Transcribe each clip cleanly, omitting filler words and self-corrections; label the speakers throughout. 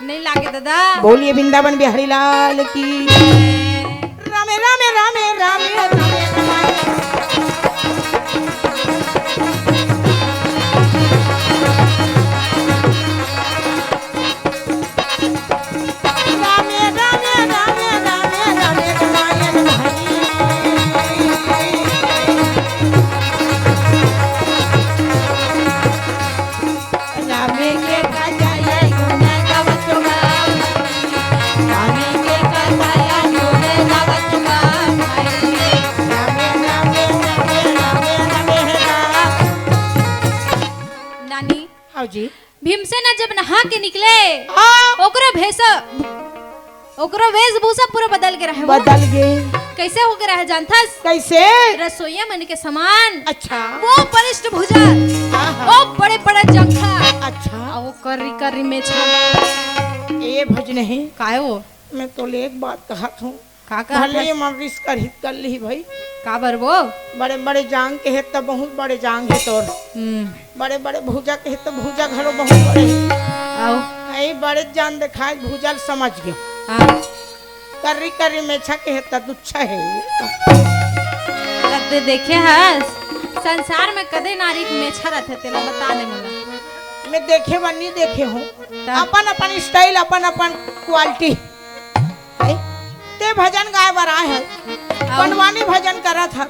Speaker 1: नहीं लागे दादा।
Speaker 2: बोलिए वृंदावन बिहारी लाल की। रामे रामे रामे रामे रामे जी।
Speaker 1: भीमसेन जब नहा के निकले ओकरो वेशभूषा पूरा बदल के रहे।
Speaker 2: बदल गए
Speaker 1: कैसे हो के रहे जानथस?
Speaker 2: कैसे?
Speaker 1: रसोईया मन के समान।
Speaker 2: अच्छा।
Speaker 1: वो बलिष्ठ भुजा, वो बड़े बड़े जंघा,
Speaker 2: अच्छा।
Speaker 1: वो करी करी में छा।
Speaker 2: ए भज नहीं
Speaker 1: काहे वो?
Speaker 2: मैं तो ले एक बात कहत हूँ।
Speaker 1: का कहा?
Speaker 2: भले मरिस कर हित कर ली भाई।
Speaker 1: का बर वो?
Speaker 2: बड़े बड़े जांग के है तब बहुत बड़े जांग है तोर। बड़े बड़े भुजा के है तब भुजा घरों बहुत बड़े।
Speaker 1: आओ।
Speaker 2: ऐ बड़े जान दिखाए भुजा समझ गयो।
Speaker 1: हाँ।
Speaker 2: करी करी में छके है तब अच्छा है।
Speaker 1: कदे देखे हस संसार में कदे नारी में छरत है तेला बता दे मला।
Speaker 2: मैं देखे बनी देखे हूँ। अपन अपन स्टाइल अपन अपन क्वालिटी। ते भजन गाय बर आए है। बनवानी भजन करा था।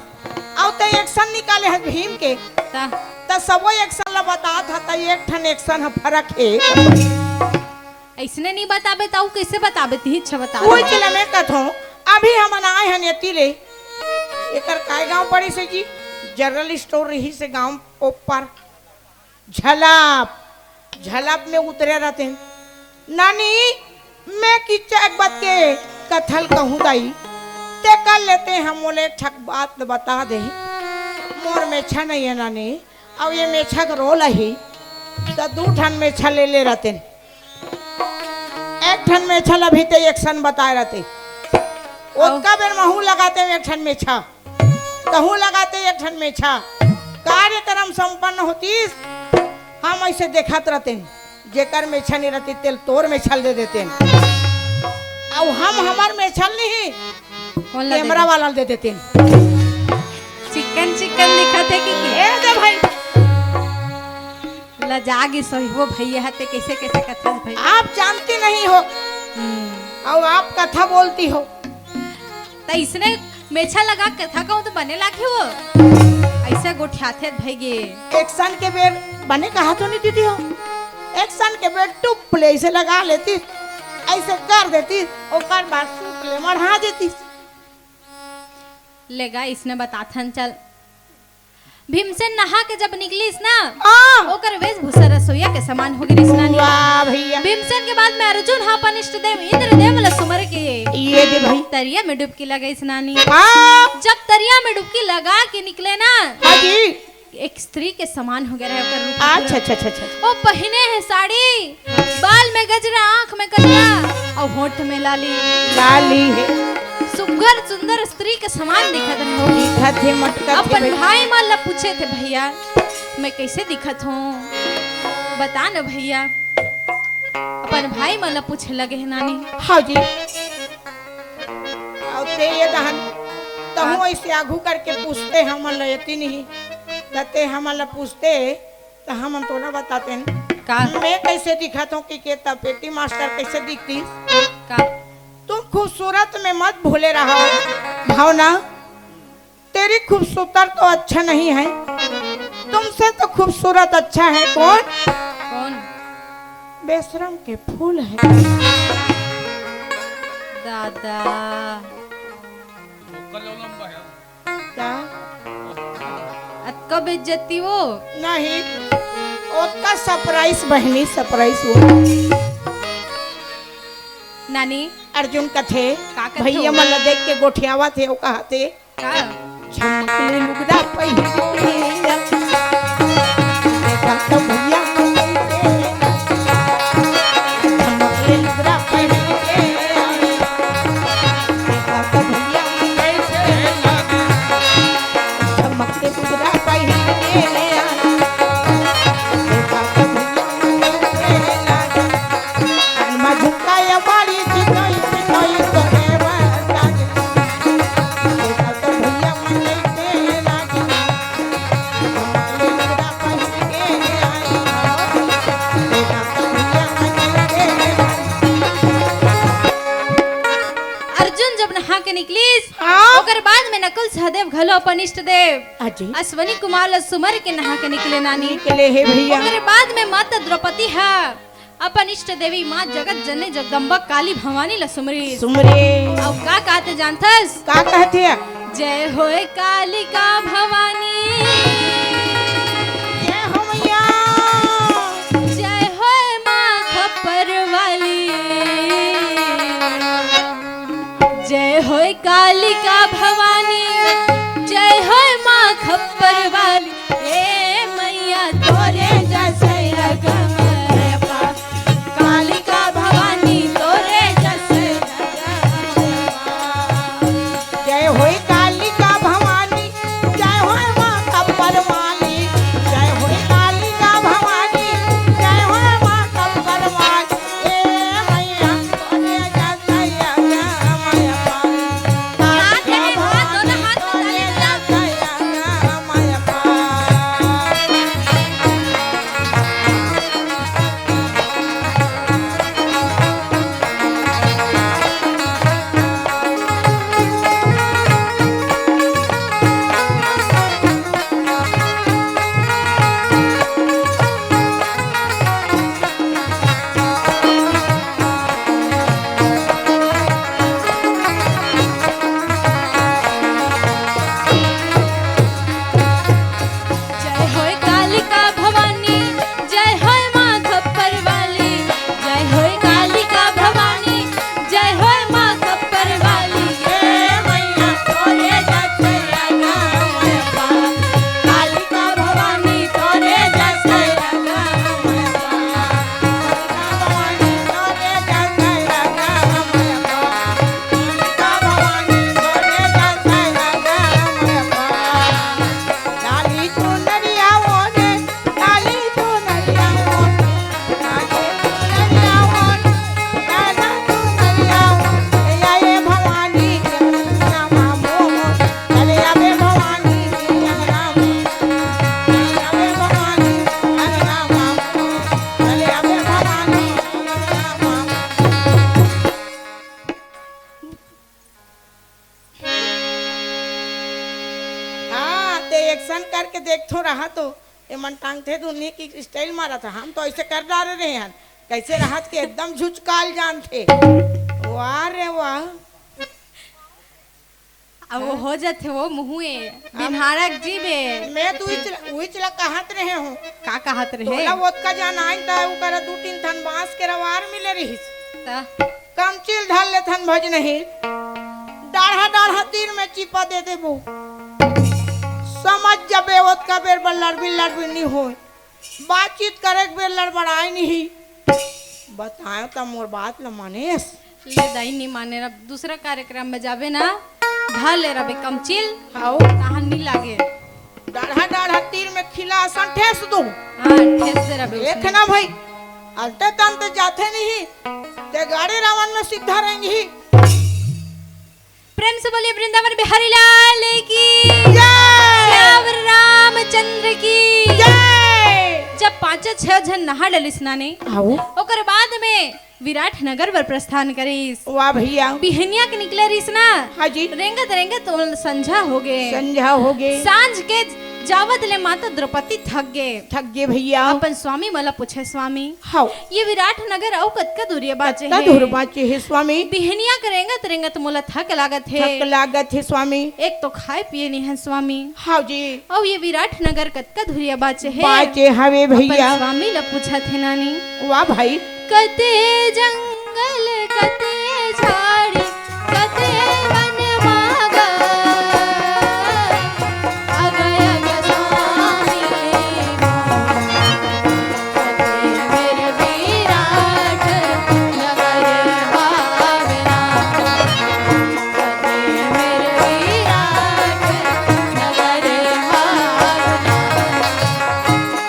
Speaker 2: और ते एक्शन निकाले है भीम के। ता सबो एक्शन ला बता था ता एक ठन एक्शन है फर्क है।
Speaker 1: ऐसने नहीं बताबे ताऊ कैसे बताबे ती अच्छा बता।
Speaker 2: कोई चला मैं कथो अभी हम आए हैं नेती ले। एकर काय गांव पड़ी से जी जनरल स्टोर रही से गांव ऊपर झलाप झलाप में उतरे रहते हैं। नानी मैं किच्चा एक बात के कथल कहूँ दाई ते कर लेते हैं हम बोले ठक बात बता दे। मोर मेछा नहीं है नानी अब ये मेछा का रोल है तो 2 ठन मेछा ले रहते हैं। एक ठन मेछा अभी ते एक्शन बताए रहते उसका बेर महू लगाते एक ठन मेछा कहूँ लगाते एक ठन मेछा कार्यक्रम संपन्न होती हम ऐसे देखत रहते जेकर मेछा नहीं रहती तेल तोर मेछल दे देते अब हम हमार मेछल नहीं कैमरा वाला दे देते
Speaker 1: चिकन चिकन दिखा थे कि
Speaker 2: ए दे भाई
Speaker 1: लजागी सही हो भैया हते कैसे कैसे कथा भाई
Speaker 2: आप जानती नहीं हो और आप कथा बोलती हो
Speaker 1: तो इसने मेछा लगा कथा कहूँ तो बने लागे वो ऐसे गोठियाथे भाई गे
Speaker 2: एक्शन के बेर बने कहा तो नहीं दीदी हो एक्शन के बेर टुप प्ले ऐसे लगा लेती ऐसे कर देती और बाद सूट ले मढ़ा देती
Speaker 1: लेगा इसने बताथन चल भीमसेन नहा के जब निकलीस ना ओकर वेशभूषा रसोईया के समान हो गई स्नानी।
Speaker 2: वाह भैया।
Speaker 1: भीमसेन के बाद में अर्जुन हा अपन इष्ट देव इंद्रदेव ल सुमर के
Speaker 2: ये दे भाई
Speaker 1: तरिया में डुबकी लगाई स्नानी। जब तरिया में डुबकी लगा के निकले ना
Speaker 2: हाजी
Speaker 1: एक स्त्री के समान हो गया है ओकर रूप।
Speaker 2: अच्छा अच्छा अच्छा
Speaker 1: वो पहने है साड़ी बाल में गजरा आंख में कजरा और होंठ में लाली
Speaker 2: लाली है
Speaker 1: सुघर सुंदर स्त्री के समान दिखत
Speaker 2: थे मटका
Speaker 1: अपन भाई मान ला पूछे थे भैया मैं कैसे दिखत हूँ बता न भैया। अपन भाई मान ला पूछे लगे है नानी।
Speaker 2: हाँ जी और ते ये दहन तो हम ऐसे आगू करके पूछते हम लेती नहीं कहते हम पूछते तो हम तो ना बताते हैं
Speaker 1: का
Speaker 2: मैं कैसे दिखत हूँ कि पेटी मास्टर कैसे दिखती
Speaker 1: का
Speaker 2: तुम खूबसूरत में मत भूले रहो भावना तेरी खूबसूरत तो अच्छा नहीं है तुमसे तो खूबसूरत अच्छा है कौन
Speaker 1: कौन
Speaker 2: बेशरम के फूल है
Speaker 1: दादा
Speaker 2: क्या
Speaker 1: कब इज्जती वो
Speaker 2: नहीं उसका सरप्राइज बहनी सरप्राइज वो
Speaker 1: नानी
Speaker 2: अर्जुन का थे
Speaker 1: का कथे
Speaker 2: भैया
Speaker 1: हो?
Speaker 2: मन देख के गोठियावा थे वो कहा थे
Speaker 1: का
Speaker 2: झमकले लुगदा पहिया देखा तो भैया झमकले लुगदा पहिया देखा तो भैया झमकले लुगदा पहिया देखा तो भैया
Speaker 1: सहदेव घलो अपन इष्ट देव
Speaker 2: अजी
Speaker 1: अश्वनी कुमार ल सुमर के नहा के निकले नानी
Speaker 2: निकले हे भैया
Speaker 1: ओकरे बाद में माता द्रौपदी है अपन इष्ट देवी माँ जगत जननी जगदम्बा काली भवानी ल सुमरी
Speaker 2: सुमरे
Speaker 1: और का कहते जानथस
Speaker 2: का कहते हैं
Speaker 1: जय होए कालिका भवानी
Speaker 2: जय हो मैया
Speaker 1: जय होए माँ खप्पर वाली जय होए कालिका भवानी जय होए माँ खप्पर वाली ए मैया तोरे जैसे रगमयपा कालिका भवानी तोरे जैसे
Speaker 2: जय होय कालिका भवानी जय होय माँ कब्बर वाली जय होय कालिका भवानी जय होय माँ कब्बर वाली ए मैया तोरे जैसे रगमयपा
Speaker 1: हाथ है हाथ दोनों हाथ में ताली बजा जय होए कालिका भवानी जय होए माँ खप्पर वाली जय होए कालिका भवानी जय होए माँ खप्पर वाली
Speaker 2: ए मैया तोरे जैसे रगमयपा कालिका भवानी तोरे जैसे रगमयपा भवानी तोरे जैसे रगमयपा कालिका भवानी तोरे जैसे रगमयपा लाली चुनरिया ओढ़े लाली चुनरिया ओढ़े लाली चुनरिया ओढ़े लाला चुनरिया ओढ़े ये भवानी के नामा मोह चले आवे भवानी के नामा चले आवे भवानी के नामा चले आवे भवानी के नामा हाँ ते एक्शन करके देख तो रहा तो ये मन टांग थे तो उन्हीं की स्टाइल मारा था हम तो ऐसे कर डाले रहे हैं कैसे रहा के एकदम झुचकाल जान थे वाह रे वाह
Speaker 1: अब वो हो जाते वो मुहुए बिन्हारक जीबे
Speaker 2: मैं तो उइचला कहत रहे हूँ
Speaker 1: का कहत रहे
Speaker 2: तोला वोत का जान आई ता उ कर दू तीन थन बांस के रवार मिले रही
Speaker 1: ता
Speaker 2: कम चिल ढाल ले थन भज नहीं डाढ़ा डाढ़ा तीर में चिपा दे दे वो समझ जबे ओत का बेर बल्लर बिल्लर नहीं हो बातचीत करे के बेर लड़बड़ाई नहीं बताओ तो मोर बात ल मानेस
Speaker 1: ले दाई नहीं माने रब दूसरा कार्यक्रम में जाबे ना ढाल ले रबे कमचिल
Speaker 2: आओ
Speaker 1: कहां नहीं लागे
Speaker 2: डाढ़ा डाढ़ा तीर में खिला सन ठेस दो
Speaker 1: हां ठेस दे रबे
Speaker 2: देख ना भाई अलते तंत जाते नहीं ते गाड़ी रावण में सीधा रहेंगी
Speaker 1: प्रेम से बोलिए वृंदावन बिहारी लाल की
Speaker 2: जय
Speaker 1: श्याम रामचंद्र की
Speaker 2: जय
Speaker 1: जब 5-6 जन नहा डलिस नाने
Speaker 2: आओ
Speaker 1: ओकर बाद में विराट नगर पर प्रस्थान करीस
Speaker 2: वाह भैया
Speaker 1: बिहनिया के निकले रहीस ना
Speaker 2: हाँ जी
Speaker 1: रेंगत रेंगत तो संझा हो गए
Speaker 2: संझा हो गए
Speaker 1: सांझ के जावत ले माता द्रौपदी थक गए
Speaker 2: थक गए भैया
Speaker 1: अपन स्वामी मला पूछे स्वामी
Speaker 2: हाँ
Speaker 1: ये विराट नगर और कतका दूरिया बाचे
Speaker 2: ता
Speaker 1: है
Speaker 2: दूर बाचे है स्वामी
Speaker 1: बिहनिया करेंगे तरेंगे तो मोला थक लागत है
Speaker 2: थक लागत है स्वामी
Speaker 1: एक तो खाए पिए नहीं है स्वामी
Speaker 2: हाँ जी
Speaker 1: और ये विराट नगर कतका दूरिया बाचे है
Speaker 2: बाचे हवे
Speaker 1: अपन
Speaker 2: भैया
Speaker 1: स्वामी ला पूछा थे नानी
Speaker 2: वाह भाई
Speaker 1: कते जंगल कते झाड़ी कते वन मागा अगय अग स्वामी कते मेरे विराट नगर भावना कते मेरे विराट नगर भावना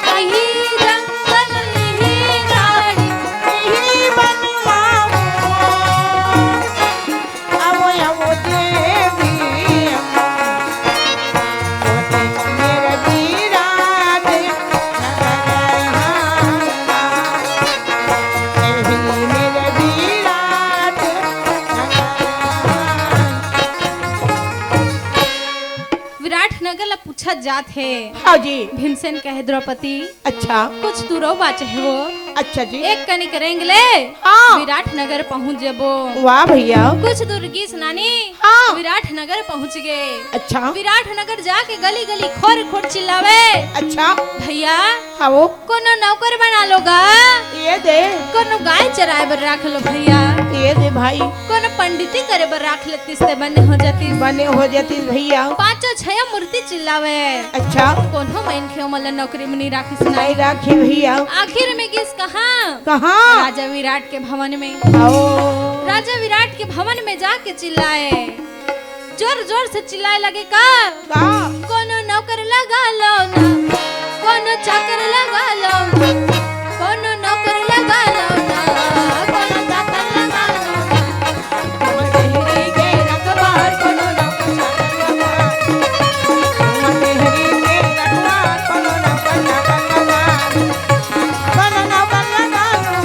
Speaker 1: कहीं जंगल नहीं झाड़ी
Speaker 2: ही बनवा
Speaker 1: देखत जात है
Speaker 2: हाँ जी।
Speaker 1: भीमसेन कहे द्रौपदी
Speaker 2: अच्छा
Speaker 1: कुछ दूरो बाचे है वो
Speaker 2: अच्छा जी।
Speaker 1: एक कनी करेंगे ले
Speaker 2: हाँ।
Speaker 1: विराट नगर पहुँच जेबो।
Speaker 2: वाह भैया।
Speaker 1: कुछ दूर की नानी
Speaker 2: हाँ।
Speaker 1: विराट नगर पहुँच गए।
Speaker 2: अच्छा
Speaker 1: विराट नगर जाके गली गली खोर खोर चिल्लावे।
Speaker 2: अच्छा
Speaker 1: भैया
Speaker 2: हाँ वो
Speaker 1: कोनो नौकर बना लोगा,
Speaker 2: ये दे
Speaker 1: कोनो गाय चराए बर रख लो भैया,
Speaker 2: ये दे भाई
Speaker 1: कोनो पंडिती करे बर रख लेती से बने हो जाती भैया।
Speaker 2: पांचों
Speaker 1: छया मूर्ति चिल्लावे।
Speaker 2: अच्छा
Speaker 1: कोनो मैन खे मल नौकरी में नहीं राखी सुनाई
Speaker 2: नहीं राखी भैया।
Speaker 1: आखिर में किस कहाँ राजा विराट के भवन में। राजा विराट के भवन में जाके चिल्लाए, जोर जोर से चिल्लाए लगे का कोनो नौकर लगा लो ना, कोनो चाकर लगा लो, कोनो नौकर लगा लो ना, कोनो चाकर लगा लो ना।
Speaker 2: मदेहरी के रखवार कोनो नौकर चाकर लगा, मदेहरी के रखवार कोनो नौकर चाकर लगा, कोनो नौकर लगा लो,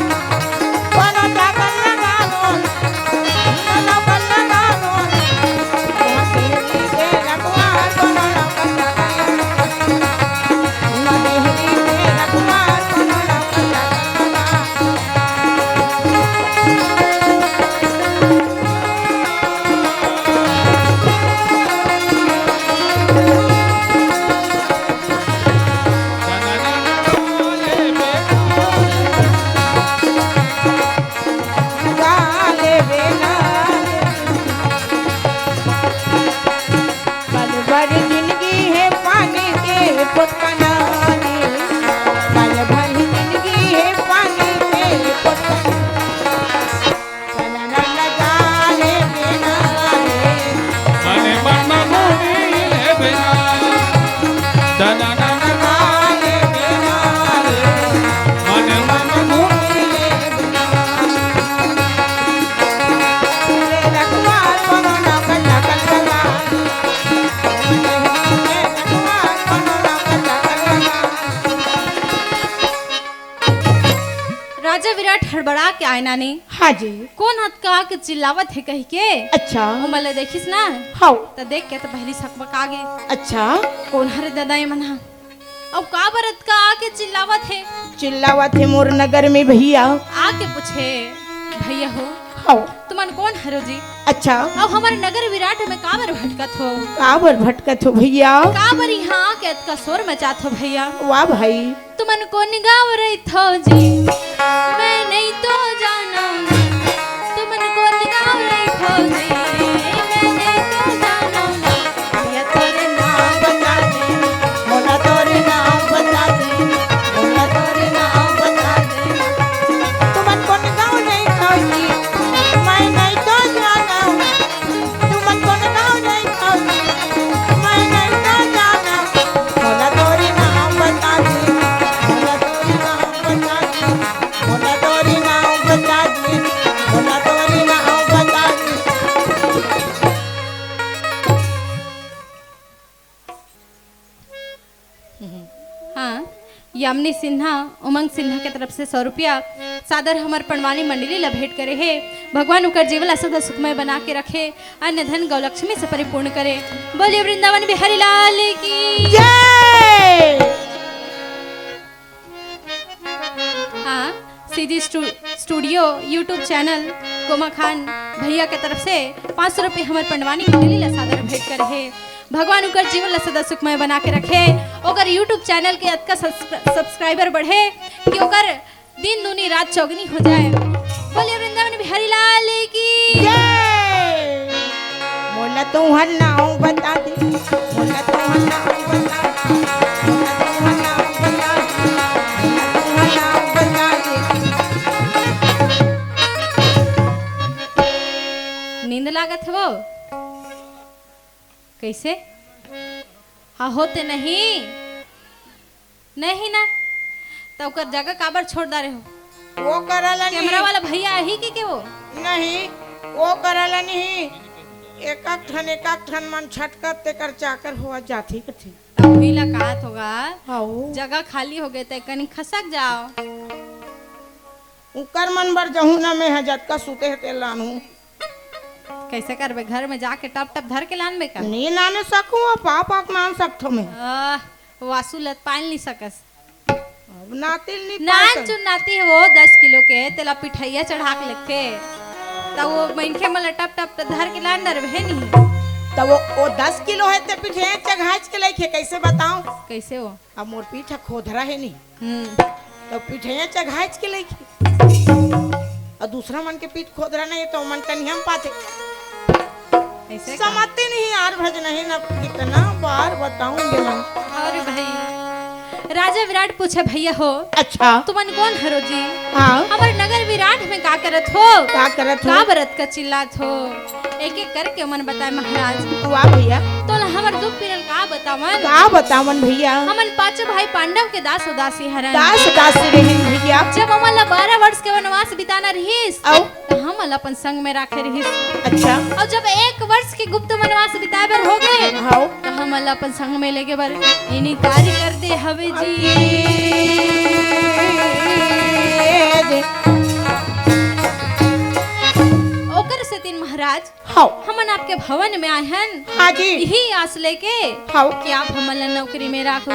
Speaker 2: कोनो चाकर लगा लो, कोनो नौकर लगा लो, मदेहरी के रखवार कोनो नौकर चाकर लगा, मदेहरी के रखवार कोनो नौकर चाकर लगा। गाले बेना पल भर जिंदगी है पानी के पुटकनानी, पल भर जिंदगी है पानी के पुटकनानी, गाले बेना
Speaker 3: मने मन मोही ले बिना तना ना ना
Speaker 2: गाले बेना
Speaker 3: मने मन मोही
Speaker 2: रखवार कोनो नौकर चाकर लगा, रखवार कोनो नौकर चाकर लगा।
Speaker 1: राजा विराट हड़बड़ा के आयना ने
Speaker 2: हाँ जी।
Speaker 1: कौन हथ का के चिल्लावत है कह के
Speaker 2: अच्छा
Speaker 1: उमले देखिस ना
Speaker 2: हाँ
Speaker 1: तो देख के तो पहली सकबक आगे
Speaker 2: अच्छा
Speaker 1: कौन हरे दादा ये मना अब का बरत का आके चिल्लावत है।
Speaker 2: चिल्लावा थे मोर नगर में भैया।
Speaker 1: आके पूछे भैया हो
Speaker 2: हाँ
Speaker 1: तुमन कौन हरो जी,
Speaker 2: अच्छा
Speaker 1: अब हमारे नगर विराट में काबर भटकत हो,
Speaker 2: काबर भटकत हो भैया।
Speaker 1: काबर यहाँ के का शोर मचात हो भैया।
Speaker 2: वाह भाई
Speaker 1: तुमन कौन गाँव रही थो जी मैं नहीं तो जाना, तुमन कौन गाँव रही थो जी मैं नहीं तो जाना, भैया तोरे नाम
Speaker 2: बता दे मोला तोरे नाम बता दे, मोला तोरे नाम बता दे। तुमन कौन गाँव नहीं खाओगी मैं नहीं तो जाना, तुमन कौन गाँव नहीं खाओगी मैं नहीं तो जाना, मोला तोरे नाम बता दे, मोला तोरे नाम बता दे, मोला तोरे नाम बता दे, मोला तोरे नाम बता दे।
Speaker 1: हाँ यामिनी सिन्हा उमंग सिन्हा के तरफ से 100 रुपया सादर हमार पणवानी मंडली ला भेंट करे है। भगवान उकर जीवन सदा सुखमय बना के रखे, अन्य धन गौलक्ष्मी से परिपूर्ण करे। बोलिए वृंदावन बिहारी लाल की।
Speaker 2: जय।
Speaker 1: हाँ Sidhi studio YouTube channel comma Khan भैया के तरफ से 500 रुपये हमार पंडवानी मंडली ला सादर भेंट करे है। भगवान उकर जीवन ला सदा सुखमय बना के रखे, ओकर यूट्यूब चैनल के अतका सब्सक्राइबर बढ़े कि ओकर दिन दूनी रात चौगनी हो जाए। बोलिए वृंदावन बिहारी लाल की।
Speaker 2: जय। मोला तुम्हार नाम बता दे, मोला तुम्हार नाम बता दे, मोला तुम्हार नाम बता दे, मोला तुम्हार नाम बता दे।
Speaker 1: नींद लागत है वो कैसे हाँ होते नहीं नहीं ना तो ओकर जगह काबर छोड़ दा रहे हो।
Speaker 2: वो करला
Speaker 1: कैमरा
Speaker 2: नहीं,
Speaker 1: वाला भैया ही के वो
Speaker 2: नहीं वो करला नहीं, एक ठन मन छटकत तेकर चाकर हुआ जाती कथी।
Speaker 1: भैला कात होगा
Speaker 2: हाउ
Speaker 1: जगह खाली हो गए तो कहीं खसक जाओ।
Speaker 2: उकर मन बर जहू ना मैं हजत का सुते हते लानू
Speaker 1: कैसे करबे घर में जाके टप टप धर के लानबे का
Speaker 2: नहीं लाने सकूँ पाप आक मान सकथो मैं
Speaker 1: वासु लत पाल नहीं सकस
Speaker 2: अब नातिल नहीं
Speaker 1: नान
Speaker 2: पाल
Speaker 1: चुनाती है वो 10 किलो के तेला पिठैया चढ़ा के लेके तब वो मनखे मला टप टप धर के लान डर है नहीं
Speaker 2: तो वो 10 किलो है ते पीठे चघाच के लेके कैसे बताऊं
Speaker 1: कैसे हो
Speaker 2: अब मोर पीठा खोदरा है नहीं
Speaker 1: हम्म
Speaker 2: तो पीठे चघाच के लेके और दूसरा मन के पीठ खोदरा नहीं तो मन कन्हैया हम पाते
Speaker 1: ऐसे का?
Speaker 2: समझते नहीं यार भज नहीं ना कितना बार बताऊंगे मैं
Speaker 1: अरे भाई राजा विराट पूछे भैया हो
Speaker 2: अच्छा
Speaker 1: तुमन कौन हरो जी
Speaker 2: हाँ
Speaker 1: हमारे नगर विराट में का करत हो
Speaker 2: का करत
Speaker 1: का
Speaker 2: हो
Speaker 1: बरत का चिल्लात हो एक एक करके मन बताए महाराज
Speaker 2: वाह भैया
Speaker 1: तो हमर दुख पीरल का बतावन
Speaker 2: का बतावन भैया
Speaker 1: हमन पांचों भाई पांडव के दास उदासी हरन
Speaker 2: दास दासी रहिन भैया
Speaker 1: जब हमला 12 वर्ष के वनवास बिताना रहिस
Speaker 2: औ
Speaker 1: तो हम अपन संग में राखे रहिस
Speaker 2: अच्छा
Speaker 1: और जब 1 वर्ष के गुप्त वनवास बिताए बर हो गए
Speaker 2: हाउ
Speaker 1: तो हम अपन संग में लेके बर इनी कार्य कर दे हवे जी ओकर से तीन महाराज
Speaker 2: हाउ
Speaker 1: हमन आपके भवन में आए हैं
Speaker 2: हाँ जी
Speaker 1: यही आस लेके
Speaker 2: हाउ
Speaker 1: कि आप हमन नौकरी में राखो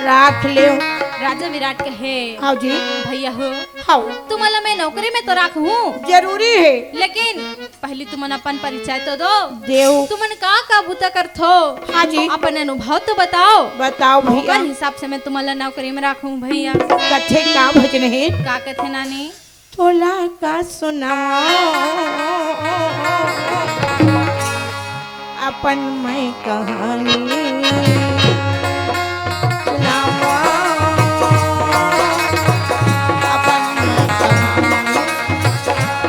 Speaker 2: राख ले
Speaker 1: राजा विराट कहे
Speaker 2: हाउ जी
Speaker 1: भैया हो
Speaker 2: हाउ
Speaker 1: तुम्हारा मैं नौकरी में तो राखूं
Speaker 2: जरूरी है
Speaker 1: लेकिन पहले तुमन अपन परिचय तो दो
Speaker 2: देव
Speaker 1: तुमन का बुता करथो
Speaker 2: हाँ जी
Speaker 1: अपन अनुभव तो बताओ
Speaker 2: बताओ भैया
Speaker 1: ओकर हिसाब से मैं तुम्हारा नौकरी में राखूं भैया
Speaker 2: कथे का भजन है
Speaker 1: का कथे नानी
Speaker 2: तोला का सुनाओ अपन मैं कहानी सुनाओ अपन मैं कहानी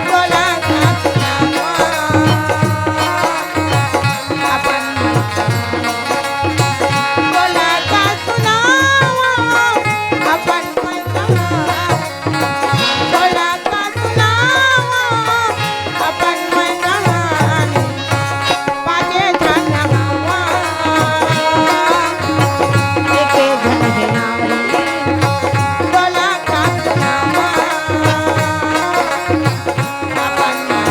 Speaker 2: तोला का सुनाओ अपन मैं कहानी तोला का सुनाओ अपन मैं कहानी तोला का सुनाओ अपन मैं कहानी बाजे धनवा एके धन है नावरी तोला का सुनाओ अपन मैं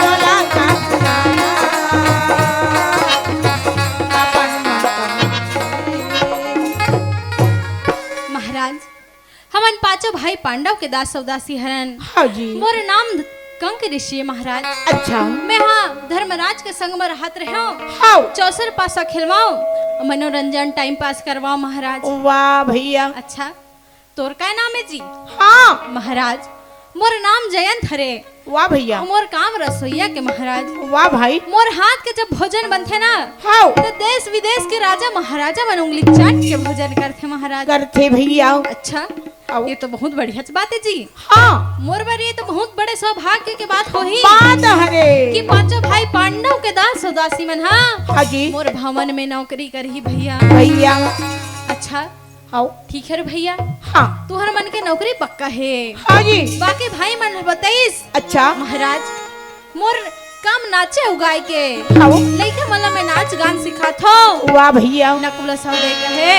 Speaker 2: तोला का
Speaker 1: महाराज हमन पांचों भाई पांडव के दास उदासी हरन
Speaker 2: हाँ जी
Speaker 1: मोर नाम कंक ऋषि है महाराज
Speaker 2: अच्छा
Speaker 1: मैं हाँ धर्मराज के संग में रहत रहो
Speaker 2: हाउ
Speaker 1: चौसर पासा खिलवाओ मनोरंजन टाइम पास करवाओ महाराज
Speaker 2: वाह भैया
Speaker 1: अच्छा तोर का नाम है जी
Speaker 2: हाँ
Speaker 1: महाराज मोर नाम जयंत हरे
Speaker 2: वाह भैया
Speaker 1: और मोर काम रसोईया के महाराज
Speaker 2: वाह भाई
Speaker 1: मोर हाथ के जब भोजन बनथे ना
Speaker 2: हाउ
Speaker 1: तो देश विदेश के राजा महाराजा मन उंगली चाट के भोजन करथे महाराज
Speaker 2: करते भैया
Speaker 1: अच्छा
Speaker 2: आओ।
Speaker 1: ये तो बहुत बढ़िया बात है जी
Speaker 2: हाँ
Speaker 1: मोर बर ये तो बहुत बड़े सौभाग्य के बात हो ही
Speaker 2: बात हरे
Speaker 1: कि पांचों भाई पांडव के दास उदासी मन हाँ
Speaker 2: हाँ जी
Speaker 1: मोर भवन में नौकरी करही भैया
Speaker 2: भैया
Speaker 1: अच्छा
Speaker 2: आओ
Speaker 1: ठीक है रे भैया
Speaker 2: हाँ
Speaker 1: तुहर मन के नौकरी पक्का है
Speaker 2: हाँ जी
Speaker 1: बाकी भाई मन बताइस
Speaker 2: अच्छा
Speaker 1: महाराज मोर कम नाचे उगाए के
Speaker 2: आओ
Speaker 1: लइका मला में नाच गान सिखात हो
Speaker 2: वाह भैया
Speaker 1: नकुल सौदे कहे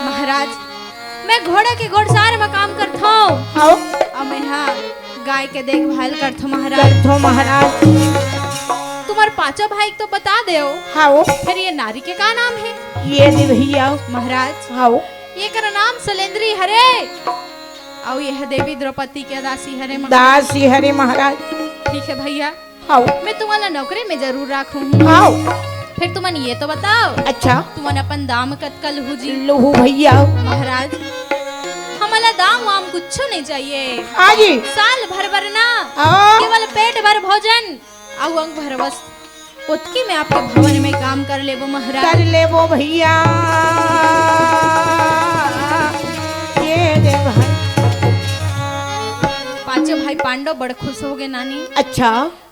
Speaker 1: महाराज मैं घोड़ा के घोड़सार में काम करत हूँ
Speaker 2: आओ
Speaker 1: और मैं हाँ गाय के देखभाल करत हूँ महाराज
Speaker 2: करथो महाराज
Speaker 1: तुम्हारे पांचों भाई तो बता दो
Speaker 2: आओ
Speaker 1: फिर ये नारी के का नाम है
Speaker 2: ये दे भैया
Speaker 1: महाराज
Speaker 2: आओ
Speaker 1: ये कर नाम सलेंद्री हरे और यह देवी द्रौपदी के दासी हरे महाराज।
Speaker 2: दासी हरे महाराज
Speaker 1: ठीक है भैया
Speaker 2: आओ
Speaker 1: मैं तुम्हारा नौकरी में जरूर रखूंगी
Speaker 2: आओ
Speaker 1: फिर तुमन ये तो बताओ
Speaker 2: अच्छा
Speaker 1: तुमन अपन दाम कतकल हो जी
Speaker 2: लोहू भैया
Speaker 1: महाराज हमारा दाम वाम कुछ नहीं चाहिए
Speaker 2: हाँ जी
Speaker 1: साल भर भरना
Speaker 2: आओ
Speaker 1: केवल पेट भर भोजन और अंग भर वस्त्र उतकी में आपके भवन में काम कर ले वो महाराज
Speaker 2: कर ले वो भैया ये दे भाई
Speaker 1: पांचों भाई पांडव बड़े खुश हो गए नानी
Speaker 2: अच्छा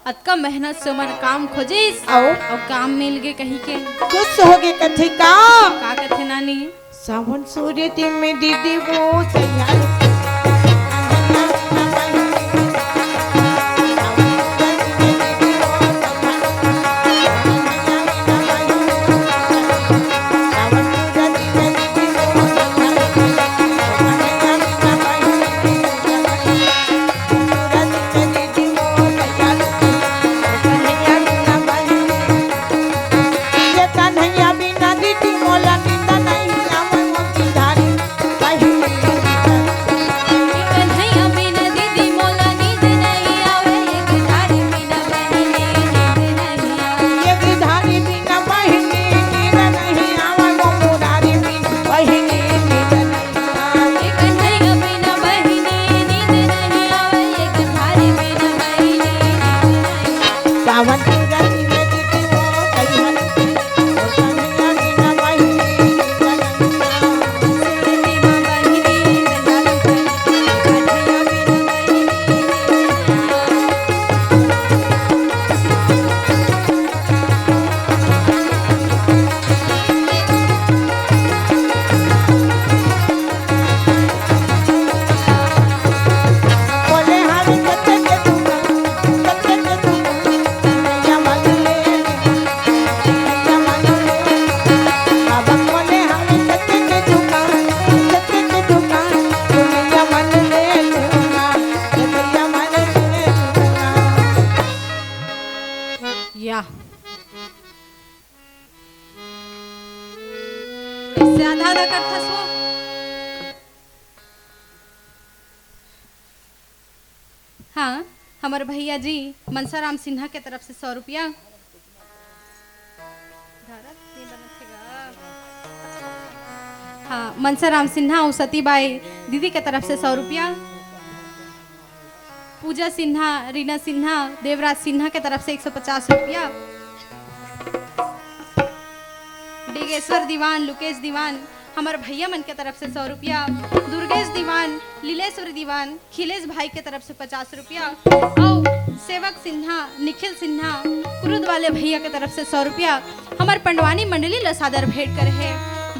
Speaker 1: अतका मेहनत से मन काम खोजिस
Speaker 2: आओ
Speaker 1: और काम मिल गए कहीं के
Speaker 2: खुश हो गए कथे का
Speaker 1: का कहते नानी
Speaker 2: सावन सूर्य दिन में दीदी वो तैयार
Speaker 1: कन्हैया बिना दीदी मोला नींद नहीं आवे एक धारी बिना बहिनी नींद नहीं आवे
Speaker 2: एक धारी बिना बहिनी नींद नहीं आवे वो मुरारी बिना बहिनी नींद नहीं आवे
Speaker 1: कन्हैया बिना बहिनी नींद नहीं आवे एक धारी बिना बहिनी नींद नहीं आवे
Speaker 2: सावन सूर्य दिन में दीदी वो तैयार और कन्हैया बिना बहिनी नींद नहीं आवे
Speaker 1: सुरती माँ बहिनी दयालु कन्हैया बिना बहिनी
Speaker 2: बोले हरी कते के दुनिया वाले बाबा बोले हरी कते के दुनिया वाले दुनिया वाले
Speaker 1: या इससे आधा आधा करता सो हाँ हमारे भैया जी मनसाराम सिन्हा के तरफ से 100 रुपया हाँ मनसाराम सिन्हा और सतीबाई दीदी के तरफ से 100 रुपया पूजा सिन्हा रीना सिन्हा देवराज सिन्हा के तरफ से 150 रुपया डिगेश्वर दीवान लुकेश दीवान हमारे भैया मन के तरफ से 100 रुपया दुर्गेश दीवान लीलेश्वर दीवान खिलेश भाई के तरफ से 50 रुपया और सेवक सिन्हा निखिल सिन्हा कुरुद वाले भैया के तरफ से 100 रुपया हमारे पंडवानी मंडली ला सादर भेंट कर है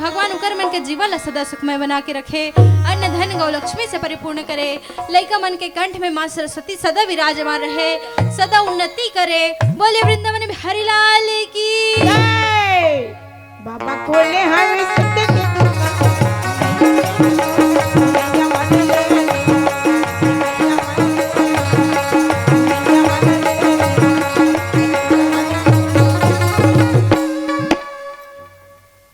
Speaker 1: भगवान उकर मन के जीवन ला सदा सुखमय बना के रखे अन्न धन गौ लक्ष्मी से परिपूर्ण करे लइका मन के कंठ में मां सरस्वती सदा विराजमान रहे सदा उन्नति करे बोले वृंदावन में हरिलाल की
Speaker 2: जय बाबा बोले हरी कते के दुनिया वाले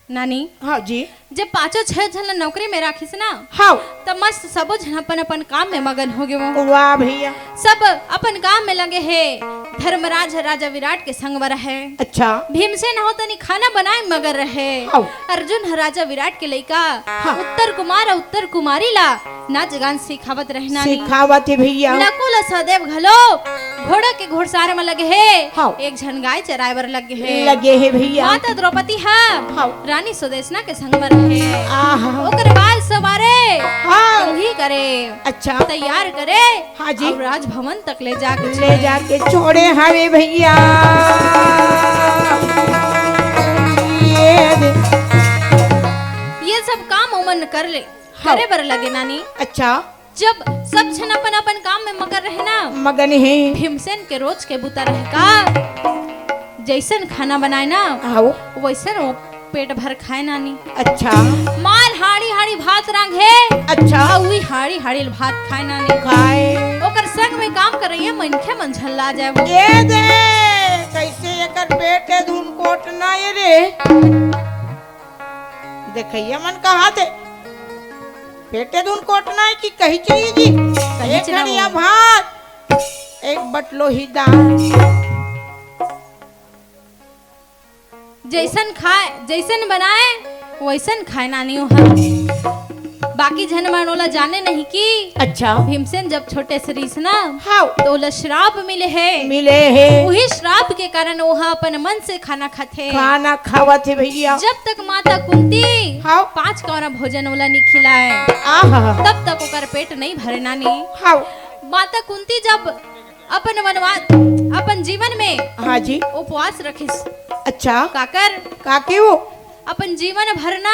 Speaker 1: नानी
Speaker 2: हाँ जी
Speaker 1: जब 5-6 जन नौकरी में राखिस ना
Speaker 2: हाँ
Speaker 1: तब मस्त सबो जन अपन अपन काम में मगन हो गए वो
Speaker 2: वाह भैया
Speaker 1: सब अपन काम में लगे हैं धर्मराज राजा विराट के संग में रहे
Speaker 2: अच्छा
Speaker 1: भीमसेन हो तनी खाना बनाए मगर रहे
Speaker 2: हाँ।
Speaker 1: अर्जुन राजा विराट के लइका
Speaker 2: हाँ।
Speaker 1: उत्तर कुमार और उत्तर कुमारी ला नाच गान सिखावत रहना
Speaker 2: सिखावत है भैया
Speaker 1: नकुल सहदेव घलो घोड़ा के घोड़सार में लगे है
Speaker 2: हाँ।
Speaker 1: एक झन गाय चराए बर लगे है
Speaker 2: लगे है भैया
Speaker 1: माता द्रौपदी हाँ
Speaker 2: हाँ।
Speaker 1: रानी सुदेशना के संग में रहे
Speaker 2: आहा
Speaker 1: ओकर बाल सवारे
Speaker 2: हाँ
Speaker 1: ही करे
Speaker 2: अच्छा
Speaker 1: तैयार करे
Speaker 2: हाँ जी।
Speaker 1: और राजभवन तक ले जाके
Speaker 2: ले जाके छोड़े हवे भैया
Speaker 1: ये सब काम उमन कर ले
Speaker 2: हाँ।
Speaker 1: करे बर लगे नानी
Speaker 2: अच्छा
Speaker 1: जब सब जन अपन अपन काम में मगर रहे ना
Speaker 2: मगन है
Speaker 1: भीमसेन के रोज के बुता रहे का जैसन खाना बनाए ना
Speaker 2: आओ
Speaker 1: वैसन वो पेट भर खाए नानी
Speaker 2: अच्छा
Speaker 1: माल हाड़ी हाड़ी भात रंग है
Speaker 2: अच्छा
Speaker 1: वही हाड़ी हाड़ी भात खाए नानी
Speaker 2: खाए
Speaker 1: ओकर संग में काम कर रही है मनखे मन झल्ला जाए वो
Speaker 2: ये दे कैसे एकर पेट धुन कोट ना ये रे देखिए मन कहा थे पेटे धुन कोटना है कि कही चाहिए जी एक
Speaker 1: चना
Speaker 2: घड़िया
Speaker 1: वो।
Speaker 2: भात एक बटलो ही दाल
Speaker 1: जैसन खाए जैसन बनाए वैसन खाए नानी वहाँ बाकी जन मनोला जाने नहीं की
Speaker 2: अच्छा
Speaker 1: भीमसेन जब छोटे से रीस ना
Speaker 2: हाँ
Speaker 1: तो ओला श्राप मिले है
Speaker 2: मिले है
Speaker 1: वही श्राप के कारण वहाँ अपन मन से खाना खाते
Speaker 2: खाना खावा थे भैया
Speaker 1: जब तक माता कुंती
Speaker 2: हाँ
Speaker 1: 5 कौरा भोजन ओला नहीं खिलाए
Speaker 2: आहा
Speaker 1: तब तक ओकर पेट नहीं भरे नानी
Speaker 2: हाँ
Speaker 1: माता कुंती जब अपन अपन जीवन में
Speaker 2: हाँ जी।
Speaker 1: उपवास रखिस
Speaker 2: अच्छा
Speaker 1: काकर
Speaker 2: काके वो
Speaker 1: अपन जीवन भरना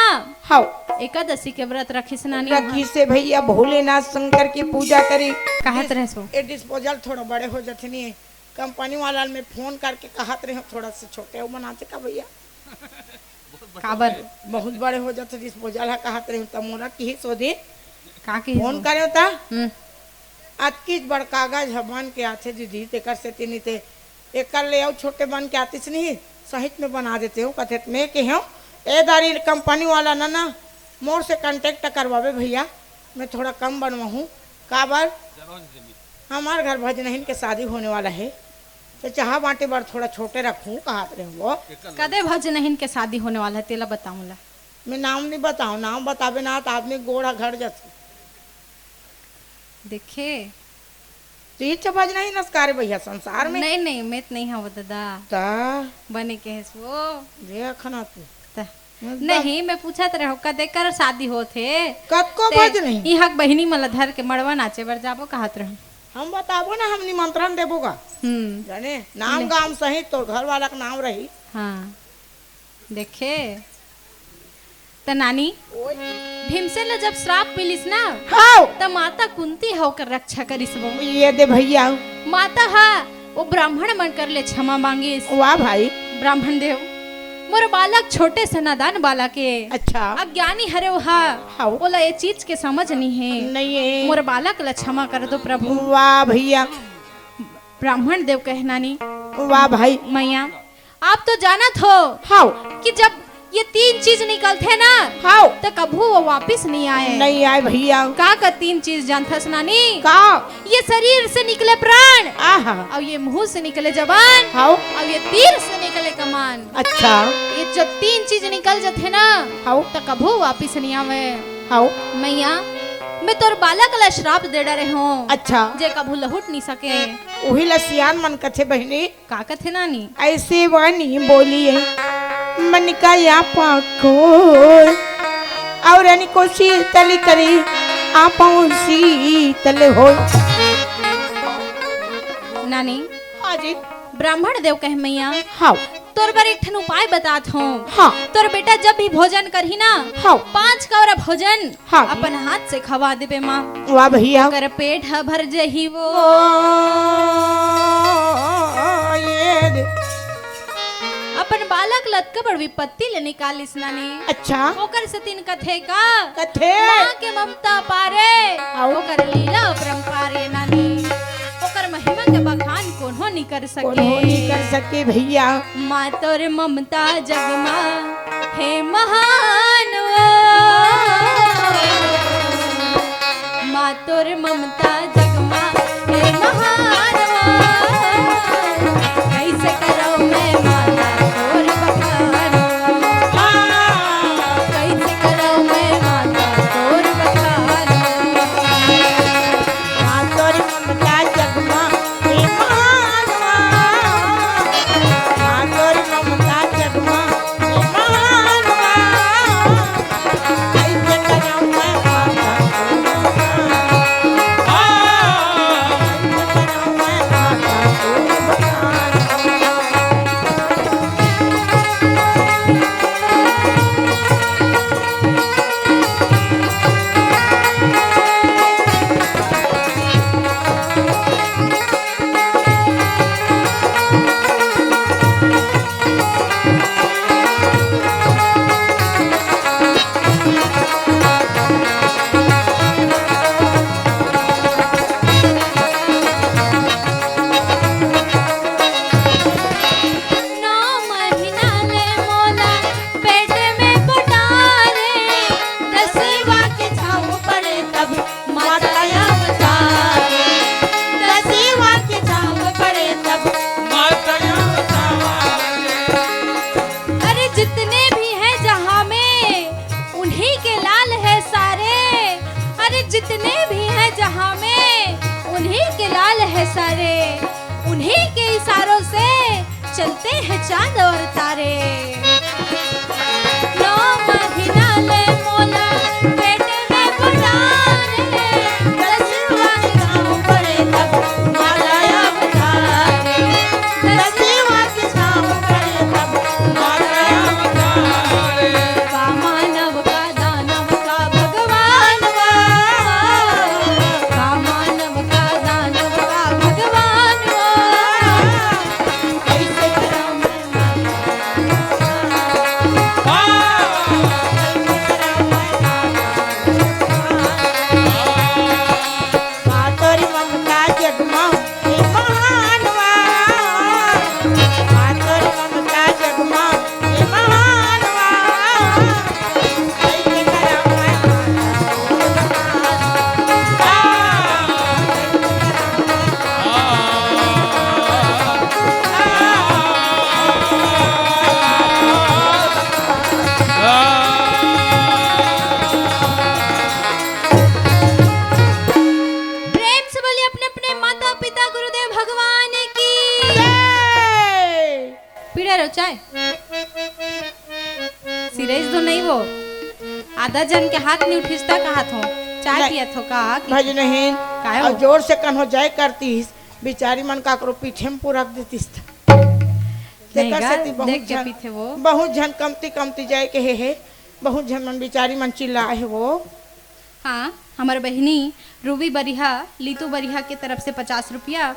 Speaker 2: हाँ
Speaker 1: एकादशी के व्रत रखिस नानी
Speaker 2: रखी से भैया भोलेनाथ शंकर की पूजा करी।
Speaker 1: कहत रहे सो
Speaker 2: ये डिस्पोजल थोड़ा बड़े हो जाते नहीं है, कंपनी वाला में फोन करके कहत रहे थोड़ा से छोटे बनाते का भैया
Speaker 1: काबर
Speaker 2: बहुत बड़े हो जाते डिस्पोजल है कहत रहे तब मोरा की सोदी
Speaker 1: का के
Speaker 2: फोन करे था आज की बड़ कागज बन के आते दीदी तेकर से तीन ते एक कर ले आओ छोटे बन के आते नहीं सहित में बना देते हो कथे मैं के हूँ ए दारी कंपनी वाला ना मोर से कांटेक्ट करवावे भैया मैं थोड़ा कम बनवाऊँ काबर हमारे घर भजनहीन के शादी होने वाला है तो चाह बांटे बार थोड़ा छोटे रखूँ कहा रहे वो
Speaker 1: कदे भजनहीन के शादी होने वाला है तेला बताऊंला
Speaker 2: मैं नाम नहीं बताऊँ नाम बतावे ना तो आदमी गोड़ा घर जाते
Speaker 1: देखे
Speaker 2: तो ये भजना ही नस्कार भैया संसार में
Speaker 1: नहीं नहीं मैं तो नहीं हूँ दादा
Speaker 2: ता
Speaker 1: बने के है वो
Speaker 2: देखना तू
Speaker 1: ता। नहीं मैं पूछत रहो कदे कर शादी होथे
Speaker 2: कब को भज नहीं
Speaker 1: ई हक बहिनी मला धर के मड़वा नाचे बर जाबो कहत रहो
Speaker 2: हम बताबो ना हम निमंत्रण देबो का जाने नाम गाम सहित तो घर वाला का नाम रही
Speaker 1: हाँ देखे त नानी भीमसेन ने जब श्राप मिलिस ना
Speaker 2: हाँ
Speaker 1: त माता कुंती होकर रक्षा करिस वो
Speaker 2: ये दे भैया
Speaker 1: माता हा वो ब्राह्मण मन कर ले क्षमा मांगिस
Speaker 2: वाह भाई
Speaker 1: ब्राह्मण देव मोर बालक छोटे से नादान बालक के
Speaker 2: अच्छा
Speaker 1: अज्ञानी हरे हा
Speaker 2: हाँ।
Speaker 1: बोला ये चीज के समझ नहीं है
Speaker 2: नहीं है
Speaker 1: मोर बालक ला क्षमा कर दो प्रभु
Speaker 2: वाह भैया
Speaker 1: ब्राह्मण देव कहनानी
Speaker 2: वाह भाई
Speaker 1: मैया आप तो जानत हो
Speaker 2: हाँ
Speaker 1: कि जब ये तीन चीज निकलते ना
Speaker 2: हाँ
Speaker 1: तो कभू वो वापिस नहीं आए
Speaker 2: नहीं आए भैया
Speaker 1: का तीन चीज जानथस नानी
Speaker 2: का
Speaker 1: ये शरीर से निकले प्राण
Speaker 2: आहा
Speaker 1: और ये मुंह से निकले जबान
Speaker 2: हाँ
Speaker 1: और ये तीर से निकले कमान
Speaker 2: अच्छा
Speaker 1: ये जो तीन चीज निकल जाते ना
Speaker 2: हाँ
Speaker 1: तो कभू वापिस नहीं आवे
Speaker 2: हाँ
Speaker 1: मैया मैं तोर बालक ला श्राप दे डरे हूँ
Speaker 2: अच्छा
Speaker 1: जे कभू लहुट नहीं सके
Speaker 2: वही लसियान मन कथे बहनी
Speaker 1: का कथे नानी
Speaker 2: ऐसे वानी बोली है मन का या पाखो और यानी को शीतल करे आपो शीतल हो
Speaker 1: नानी
Speaker 2: हाँ जी
Speaker 1: ब्राह्मण देव कह मैया
Speaker 2: हाँ
Speaker 1: तोर बर एक ठन उपाय बतात हूँ
Speaker 2: हाँ
Speaker 1: तोर बेटा जब भी भोजन करही ना
Speaker 2: हाँ
Speaker 1: 5 कौरा भोजन
Speaker 2: हाँ।
Speaker 1: अपन हाथ से खवा देबे माँ
Speaker 2: वाह भैया
Speaker 1: कर पेट ह भर जही वो
Speaker 2: ये दे।
Speaker 1: अपन बालक लतक बड़ विपत्ति ले निकालिस नानी
Speaker 2: अच्छा
Speaker 1: ओकर से तीन कथे का
Speaker 2: कथे
Speaker 1: माँ के ममता पारे
Speaker 2: आओ।
Speaker 1: ओकर लीला अपरंपारे नानी ओकर महिमा के बखान कोनो नहीं कर
Speaker 2: कोनो नहीं कर
Speaker 1: सके
Speaker 2: सके भैया
Speaker 1: माँ तोर ममता जगमा हे महान माँ तोर ममता जगमा हे महान कैसे करो मैं माता तोर बखान कैसे करो मैं माता तोर बखान
Speaker 2: हाँ तोर ममता जगमा हे मानवा हाँ तोर ममता जगमा हे मानवा कैसे कराऊं मैं माता तोर बखान कैसे कराऊं मैं माता तोर बखान
Speaker 1: नौ महीना ले मोला पेट में पटारे दसवा के छाव पड़े तब माता अवतारे दसवा के छाव पड़े तब अरे जितने भी हैं जहाँ में उन्हीं के लाल है सारे अरे जितने भी हैं जहाँ में उन्हीं के लाल है सारे उन्हीं के इशारों से चलते हैं चांद और तारे नौ महीना ले मोला पेट में पटारे दसवा के छाव पड़े तब माता अवतारे चाय? सीरियस तो नहीं वो? आधा जन के हाथ नहीं उठिसता का हाथ हो चाय
Speaker 2: नहीं।
Speaker 1: पियत हो का
Speaker 2: भज नहीं
Speaker 1: काहे हो?
Speaker 2: और जोर से कन्हो जाय करतीस बेचारी मन काकरो पीछे में पूरक देतीस
Speaker 1: नहीं
Speaker 2: देखा
Speaker 1: गा,
Speaker 2: सती
Speaker 1: देख के पीछे वो
Speaker 2: बहुत झन कमती कमती जाए के हे बहुत झन मन बेचारी मन चिल्लाए है वो।
Speaker 1: हाँ हमार बहनी रूबी बरिहा लीतू बरिहा के तरफ से 50 रुपया,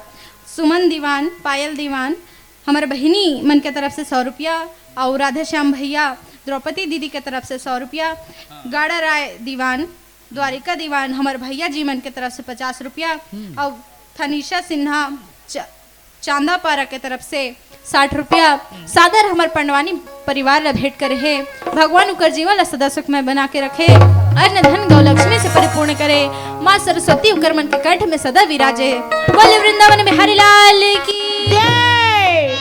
Speaker 1: सुमन दीवान पायल दीवान हमार बहनी मन के तरफ से 100 रुपया, और राधे श्याम भैया द्रौपदी दीदी के तरफ से 100 रुपया, गाड़ा राय दीवान द्वारिका दीवान हमार भैया जी मन के तरफ से 50 रुपया, और थनीशा सिन्हा चांदा पारा के तरफ से 60 रुपया। सादर हमार पंडवानी परिवार ला भेंट करे है। भगवान उकर जीवन ला सदा सुखमय बना के रखे, अन्न धन गौ लक्ष्मी से परिपूर्ण करे, माँ सरस्वती उकर मन के कंठ में सदा विराजे। बोले वृंदावन में हरिलाल की
Speaker 2: जय।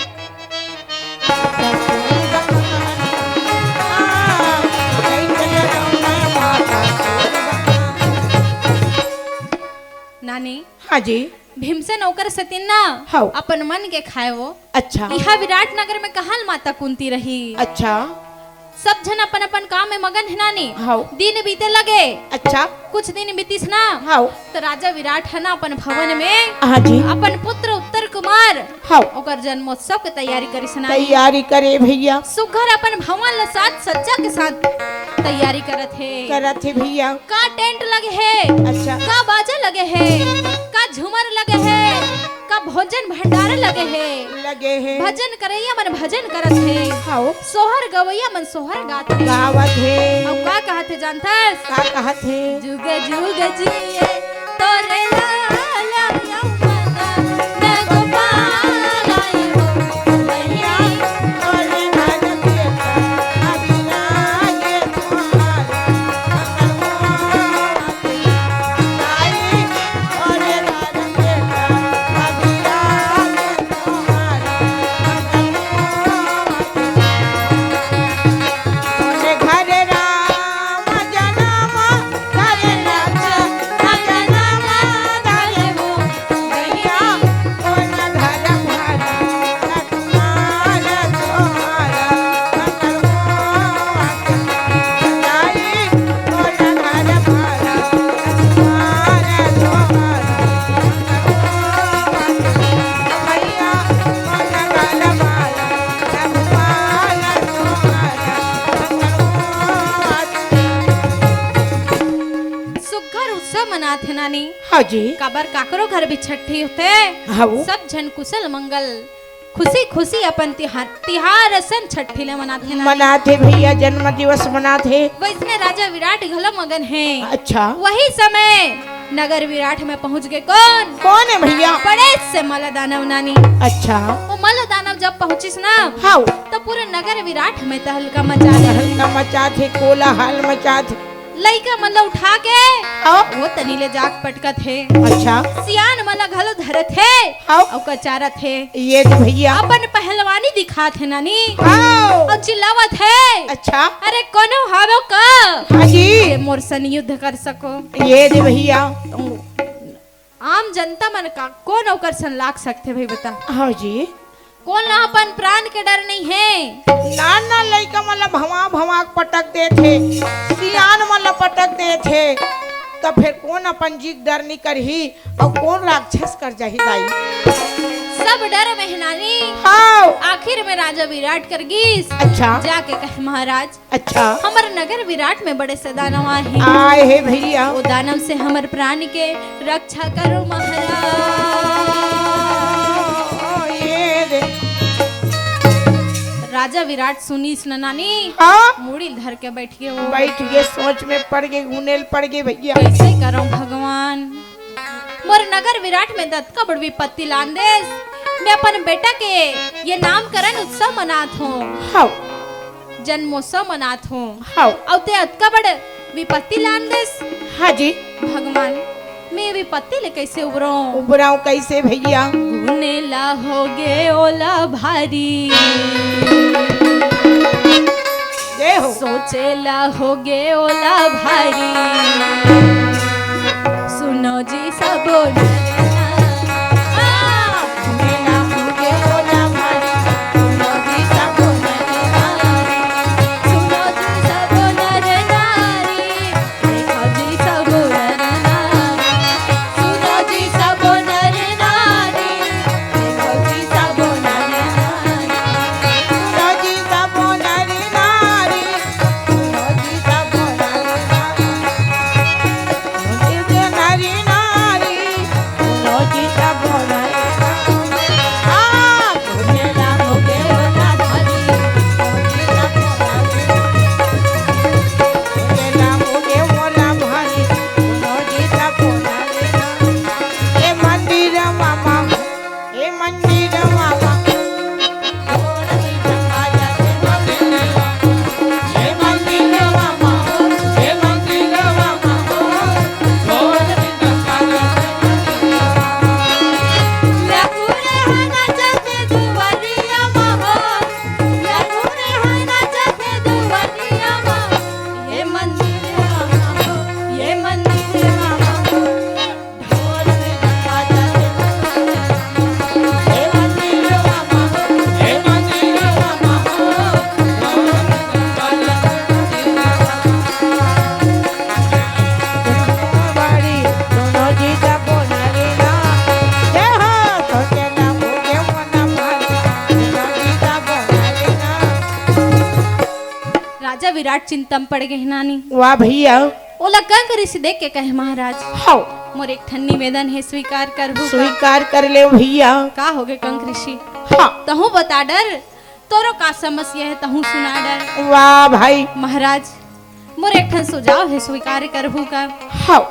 Speaker 1: नानी
Speaker 2: हाँ जी
Speaker 1: भीमसेन ओकर सतीन ना
Speaker 2: हाँ।
Speaker 1: अपन मन के खाए वो
Speaker 2: अच्छा
Speaker 1: यहाँ विराट नगर में कहाल माता कुंती रही।
Speaker 2: अच्छा
Speaker 1: सब जन अपन अपन काम में मगन है नानी।
Speaker 2: हाँ।
Speaker 1: दिन बीते लगे,
Speaker 2: अच्छा
Speaker 1: कुछ दिन बीतीस ना
Speaker 2: हाँ
Speaker 1: तो राजा विराट है ना अपन भवन में
Speaker 2: हाँ जी
Speaker 1: अपन पुत्र उत्तर कुमार
Speaker 2: हाँ
Speaker 1: ओकर जन्मोत्सव के तैयारी करी सनाई।
Speaker 2: तैयारी करे भैया
Speaker 1: सुघर अपन भवन ल साथ सज्जा के साथ तैयारी करत है।
Speaker 2: करत है भैया।
Speaker 1: का टेंट लगे है,
Speaker 2: अच्छा
Speaker 1: का बाजा लगे है, का झूमर लगे है, का भोजन भंडार लगे है,
Speaker 2: लगे है
Speaker 1: भजन करैया मन भजन करत है,
Speaker 2: हाँ
Speaker 1: सोहर गवैया मन सोहर गात है।
Speaker 2: गावत है
Speaker 1: अब का कहत है जानथस?
Speaker 2: का कहत है
Speaker 1: जुग जुग जिए तोरे लाला यमुना न गोपाल आयो भैया।
Speaker 2: और धन बेटा अभिलागे तुम्हार आई और धन बेटा अभिलागे तुम्हार तोरे घर राम जनम घर लक्ष्मण जनम धरे वो भैया और धर्म भर लक्ष्मण तुम्हारा आई और धर्म भर लक्ष्मण तुम्हारा भैया और धर्म भर
Speaker 1: सुघर उत्सव मनात है नानी।
Speaker 2: हाँ जी
Speaker 1: काबर काकरो घर भी छठी होते,
Speaker 2: हाँ
Speaker 1: सब जन कुशल मंगल खुशी खुशी अपन तिहार असन छठी ले मनाते हैं नानी।
Speaker 2: मनाते भैया जन्म दिवस मनाते।
Speaker 1: वैसने राजा विराट घला मगन है।
Speaker 2: अच्छा
Speaker 1: वही समय नगर विराट में पहुंच गए कौन?
Speaker 2: कौन है भैया?
Speaker 1: बड़े से मल दानव नानी।
Speaker 2: अच्छा
Speaker 1: वो मल दानव जब पहुंचिस ना
Speaker 2: हाँ
Speaker 1: तो पूरे नगर विराट में तहलका मचा दे।
Speaker 2: हल्का मचाते कोलाहल मचाते
Speaker 1: लइका मल्ला उठा के
Speaker 2: हाँ
Speaker 1: वो तनीले जाग पटकत है।
Speaker 2: अच्छा
Speaker 1: सियान मल्ला घलो धरत है
Speaker 2: हाँ
Speaker 1: और कचारत है।
Speaker 2: ये तो भैया
Speaker 1: अपन पहलवानी दिखात है नानी
Speaker 2: हाँ
Speaker 1: और चिल्लावत है,
Speaker 2: अच्छा
Speaker 1: अरे कोनो हावो का
Speaker 2: हाँ जी
Speaker 1: ये मोर सन युद्ध कर सको।
Speaker 2: ये दे भैया
Speaker 1: आम जनता मन का कौन ओकर सन लाग सकते भाई बता?
Speaker 2: हाँ जी
Speaker 1: कौन ना अपन प्राण के डर नहीं है।
Speaker 2: ना ना लड़का मतलब भवा भवा पटक दे थे सियान मतलब पटक दे थे तो फिर कौन अपन जीत डर नहीं करही और कौन राक्षस कर जाही दाई।
Speaker 1: सब डर में है नानी।
Speaker 2: हाँ
Speaker 1: आखिर में राजा विराट कर गीस
Speaker 2: अच्छा
Speaker 1: जाके कहे महाराज
Speaker 2: अच्छा
Speaker 1: हमारे नगर विराट में बड़े से दानव आए हैं।
Speaker 2: आए हे भैया
Speaker 1: वो दानव से हमारे प्राण के रक्षा करो महाराज।
Speaker 2: ये दे
Speaker 1: राजा विराट सुनी सुना नानी
Speaker 2: हाँ
Speaker 1: मुड़ी धर के बैठ गए वो।
Speaker 2: बैठ गए सोच में पड़ गए गुनेल पड़ गए भैया।
Speaker 1: कैसे करो भगवान मोर नगर विराट में दत्त का बड़ विपत्ति लान देस। मैं अपन बेटा के ये नामकरण उत्सव मनात हूँ,
Speaker 2: हाँ
Speaker 1: जन्मोत्सव मनात हूँ
Speaker 2: हाँ
Speaker 1: और ते अतका बड़ विपत्ति लान देस।
Speaker 2: हाँ जी
Speaker 1: भगवान मैं विपत्ति ले कैसे उबरो?
Speaker 2: उबराऊ कैसे भैया?
Speaker 1: गुनेला हो गे ओला भारी
Speaker 2: जय हो
Speaker 1: सोचेला हो गे ओला भारी सुनो जी सब
Speaker 2: मेला हो गए ओला भारी सुनो जी सब
Speaker 1: राजा विराट चिंता में पड़ गए नानी।
Speaker 2: वाह भैया।
Speaker 1: ओला का करी से देख के कहे महाराज
Speaker 2: हाँ
Speaker 1: मोर एक ठन निवेदन है स्वीकार करबू का?
Speaker 2: स्वीकार कर ले भैया।
Speaker 1: का हो गए कंक ऋषि
Speaker 2: हाँ
Speaker 1: तहु बता डर तोरो का समस्या है तहु सुना डर।
Speaker 2: वाह भाई।
Speaker 1: महाराज मोर एक ठन सुझाव है स्वीकार करबू का?
Speaker 2: हाँ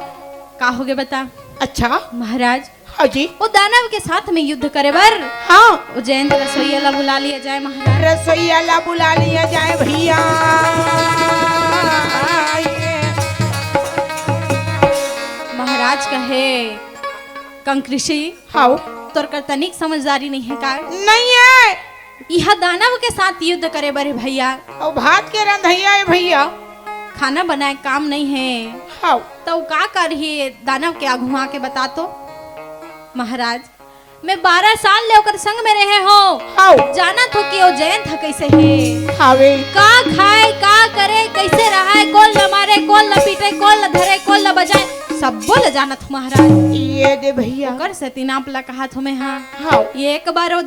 Speaker 1: का हो गए बता।
Speaker 2: अच्छा
Speaker 1: महाराज
Speaker 2: हाँ जी।
Speaker 1: वो दानव के साथ में युद्ध करे बर
Speaker 2: हाँ
Speaker 1: वो जयंत रसोईया ला बुला लिया जाए महाराज।
Speaker 2: रसोईया ला बुला लिया जाए भैया।
Speaker 1: महाराज कहे कंक ऋषि
Speaker 2: हाँ
Speaker 1: तोर कर तनिक समझदारी नहीं है का?
Speaker 2: नहीं है।
Speaker 1: यह दानव के साथ युद्ध करे बरे भैया
Speaker 2: और भात के रंधैया है भैया।
Speaker 1: खाना बनाए काम नहीं है
Speaker 2: हाँ
Speaker 1: तो का कर ही दानव के आघुमा के बता तो। महाराज मैं 12 साल ले ओकर संग में रहे हो
Speaker 2: हाँ
Speaker 1: जाना तो कि वो जयंत है कैसे है
Speaker 2: हावे
Speaker 1: का खाए का करे कैसे रहा है कौन न मारे कौन न पीटे कौन न धरे कौन न बजाए सब बोल जाना था महाराज।
Speaker 2: ये दे भैया।
Speaker 1: कर से तीनाप ला कहा तुम्हें हाँ
Speaker 2: हाँ
Speaker 1: ये एक बार वो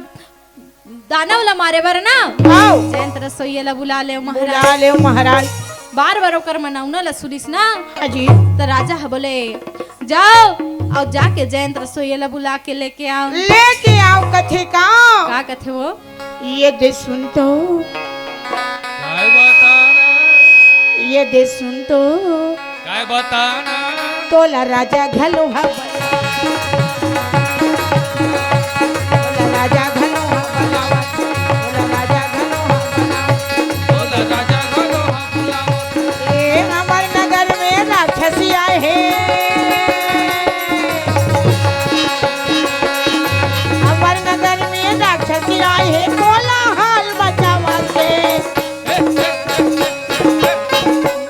Speaker 1: दानव ला मारे बर ना
Speaker 2: हाँ
Speaker 1: जयंत रसोईया ला बुला ले महाराज।
Speaker 2: बुला ले महाराज।
Speaker 1: बार बार ओकर मनाउना ला सुनिस ना
Speaker 2: हाँ जी।
Speaker 1: तो राजा है बोले जाओ और जाके जयंत रसोईया ला बुला के लेके आओ।
Speaker 2: लेके आओ कथे का।
Speaker 1: का कथे वो
Speaker 2: ये दे सुन तो
Speaker 3: काय बताना
Speaker 2: ये दे सुन तो
Speaker 3: काय बताना
Speaker 2: तोला राजा घलो हा तोला राजा घलो हा बनावा तोला राजा घलो हा बनावा।
Speaker 3: बोला राजा घरो हा बुलावत
Speaker 2: ए अमर नगर में राक्षसी आए हैं। अमर नगर में राक्षसी आए हैं कोलाहल मचावा के।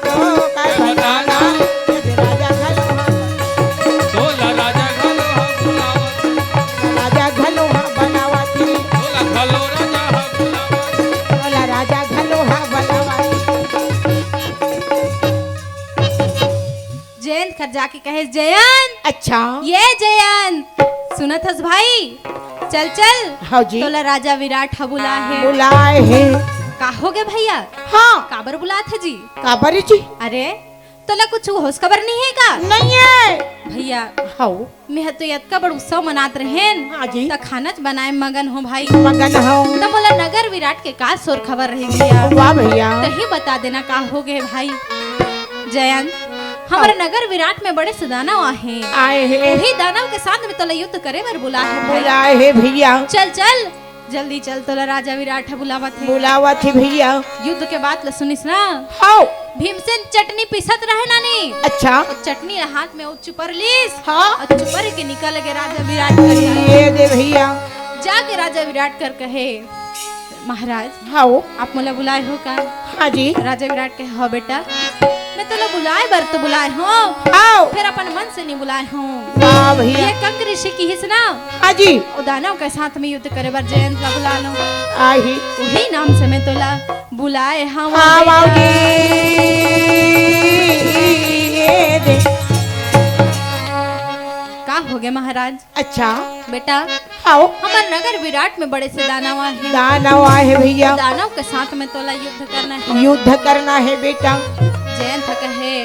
Speaker 2: ओ काय बताना ये राजा घलो हा
Speaker 3: बोला राजा घरो हा बुलावत
Speaker 2: राजा घलो हा बनावा थी
Speaker 3: बोला घलो राजा हा बुलावत
Speaker 2: तोला राजा घलो हा बनावा थी।
Speaker 1: जयंत कर जाके कहे जयंत
Speaker 2: अच्छा
Speaker 1: ये जयंत सुनत हस भाई चल चल
Speaker 2: हाँ जी।
Speaker 1: तोला राजा विराट हा बुला है।
Speaker 2: बुलाए हैं।
Speaker 1: का हो गए भैया
Speaker 2: हाँ
Speaker 1: काबर बुलात है जी?
Speaker 2: काबरी जी
Speaker 1: अरे तोला कुछ होश खबर नहीं है का?
Speaker 2: नहीं है।
Speaker 1: भैया
Speaker 2: हाँ
Speaker 1: मैं तो यत्का बड़ उत्सव मनात रहेन
Speaker 2: हाँ जी।
Speaker 1: त खाना बनाए मगन हो भाई
Speaker 2: मगन हूँ।
Speaker 1: तो बोला नगर विराट के का शोर खबर रही भैया
Speaker 2: वाह भैया।
Speaker 1: तही बता देना का हो गए भाई। जयंत हमारे नगर विराट में बड़े से दानव आहे
Speaker 2: आए हैं
Speaker 1: वही दानव के साथ में तोला युद्ध करे बर बुला है भाई।
Speaker 2: बुलाए हैं भैया।
Speaker 1: चल चल जल्दी चल तोला राजा विराट है बुलावा थे।
Speaker 2: बुलावा थी भैया।
Speaker 1: युद्ध के बाद ला सुनिस ना
Speaker 2: हाँ
Speaker 1: भीमसेन चटनी पिसत रहे नानी
Speaker 2: अच्छा
Speaker 1: और चटनी हाथ में वो चुपर लीस
Speaker 2: हाँ
Speaker 1: और चुपर के निकल गए राजा विराट कर
Speaker 2: ये दे भैया।
Speaker 1: जाके राजा विराट कर कहे महाराज
Speaker 2: हाँ
Speaker 1: आप मोला बुलाए हो का?
Speaker 2: हाँ जी।
Speaker 1: राजा विराट कहे हो बेटा मैं तोला बुलाए बर तो बुलाए हो
Speaker 2: हाँ
Speaker 1: फिर अपन मन से नहीं बुलाए हूँ।
Speaker 2: वाह भैया।
Speaker 1: ये कंक ऋषि की हिस ना
Speaker 2: हाँ जी।
Speaker 1: और दानव के साथ में युद्ध करे बर जयंत ला बुला लो
Speaker 2: आई
Speaker 1: वही नाम से मैं तोला बुलाए हाँ
Speaker 2: हाँ
Speaker 1: बेटा।
Speaker 2: वाह ये दे।
Speaker 1: का हो गए महाराज?
Speaker 2: अच्छा
Speaker 1: बेटा
Speaker 2: हाँ
Speaker 1: हमारे नगर विराट में बड़े से दानव है
Speaker 2: दानव आए हैं भैया।
Speaker 1: दानव के साथ में तोला युद्ध करना है।
Speaker 2: युद्ध करना है बेटा।
Speaker 1: जयंत कहे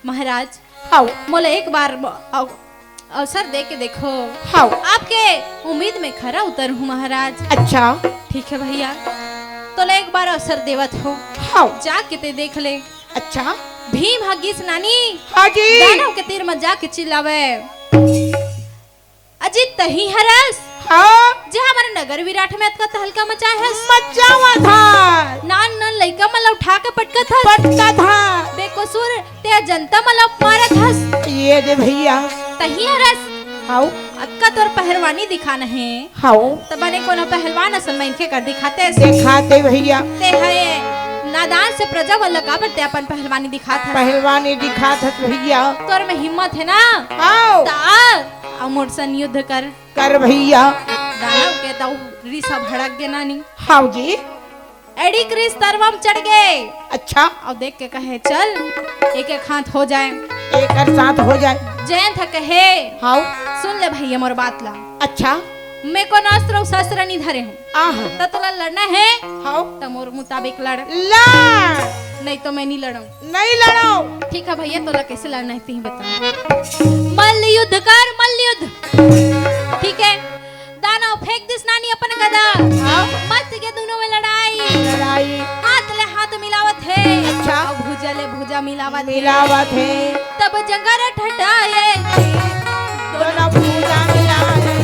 Speaker 1: महाराज
Speaker 2: हाँ
Speaker 1: मोला एक बार अवसर दे के देखो
Speaker 2: हाँ
Speaker 1: आपके उम्मीद में खरा उतर हूँ महाराज।
Speaker 2: अच्छा
Speaker 1: ठीक है भैया तोला एक बार अवसर देवत हो
Speaker 2: हाँ
Speaker 1: जाके ते देख ले।
Speaker 2: अच्छा
Speaker 1: भीम हगिस नानी
Speaker 2: हाँ जी।
Speaker 1: दानव के तीर में जाके चिल्लावे अजित तही हरस
Speaker 2: हाँ
Speaker 1: जे हमारे नगर विराट में अतका तहलका मचाए है
Speaker 2: मचावा था
Speaker 1: नान नान लइका मला उठा के पटकत हस
Speaker 2: पटका था
Speaker 1: बेकसूर ते जनता मला मारत हस
Speaker 2: ये दे भैया
Speaker 1: तही रस
Speaker 2: हाउ
Speaker 1: अक्का तोर पहलवानी दिखाना है
Speaker 2: हाउ
Speaker 1: तब बने कोनो पहलवान असल में इनके कर दिखाते
Speaker 2: दिखाते भैया
Speaker 1: ते है नादान से प्रजा वाला का बरते अपन पहलवानी दिखात है
Speaker 2: पहलवानी दिखात है भैया
Speaker 1: तोर में हिम्मत है ना
Speaker 2: हाउ
Speaker 1: ता अमोरसन युद्ध कर
Speaker 2: भैया
Speaker 1: दानव के ताऊ रिसा भड़क गे नानी
Speaker 2: हाउ जी
Speaker 1: एडी क्रिस तरवम चढ़ गए
Speaker 2: अच्छा
Speaker 1: और देख के कहे चल एक एक हाथ हो जाए
Speaker 2: एक साथ हो जाए
Speaker 1: जयंत कहे
Speaker 2: हाउ
Speaker 1: सुन ले भैया मोर बात ला
Speaker 2: अच्छा
Speaker 1: मैं को अस्त्र और शस्त्र नहीं धरे हूँ
Speaker 2: आहा
Speaker 1: तो तुला लड़ना है
Speaker 2: हाउ
Speaker 1: तो मोर मुताबिक लड़
Speaker 2: लड़
Speaker 1: नहीं तो मैं नहीं लड़ूं
Speaker 2: नहीं लड़ो
Speaker 1: ठीक है भैया तोला कैसे लड़ना है तीन बता मल्ल युद्ध कर मल्ल युद्ध ठीक है दानव फेंक दिस नानी अपन गदा मस्त के दोनों में लड़ाई हाथ ले हाथ मिलावत है
Speaker 2: अच्छा।
Speaker 1: और भुजा ले भुजा मिलावत है
Speaker 2: मिलावत है
Speaker 1: तब जंगर ठठाए
Speaker 2: दोनों पूजा मिलाए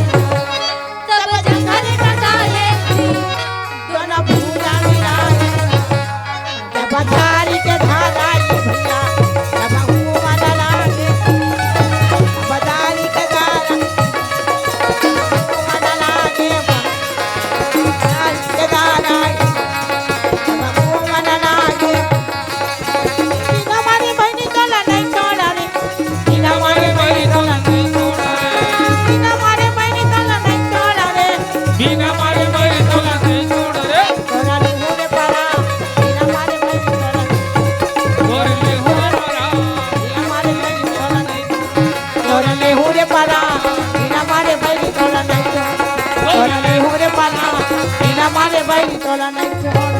Speaker 1: तब जंगर ठठाए
Speaker 2: दोनों पूजा मिलाए जब धारी के धारा ये भैया जब हुआ लागे जब धारी के धारा हुआ लागे धारी के धारा जब हुआ लागे बिना मारे बहनी तोला नहीं तोड़ा रे बिना मारे बहनी तोला
Speaker 3: नहीं छोड़ा रे
Speaker 2: बिना मारे बहनी तोला नहीं तोड़ा रे
Speaker 3: बिना मारे मेरी तोला नहीं छोड़ रे
Speaker 2: तोरा नहीं होने पारा बिना मारे बहनी तोला
Speaker 3: और ले हो मरा
Speaker 2: बिना मारे बहनी तोला नहीं तोरा नहीं होने पारा बिना मारे बहनी तोला नहीं तोरा नहीं होने पारा बिना मारे बहनी तोला नहीं छोड़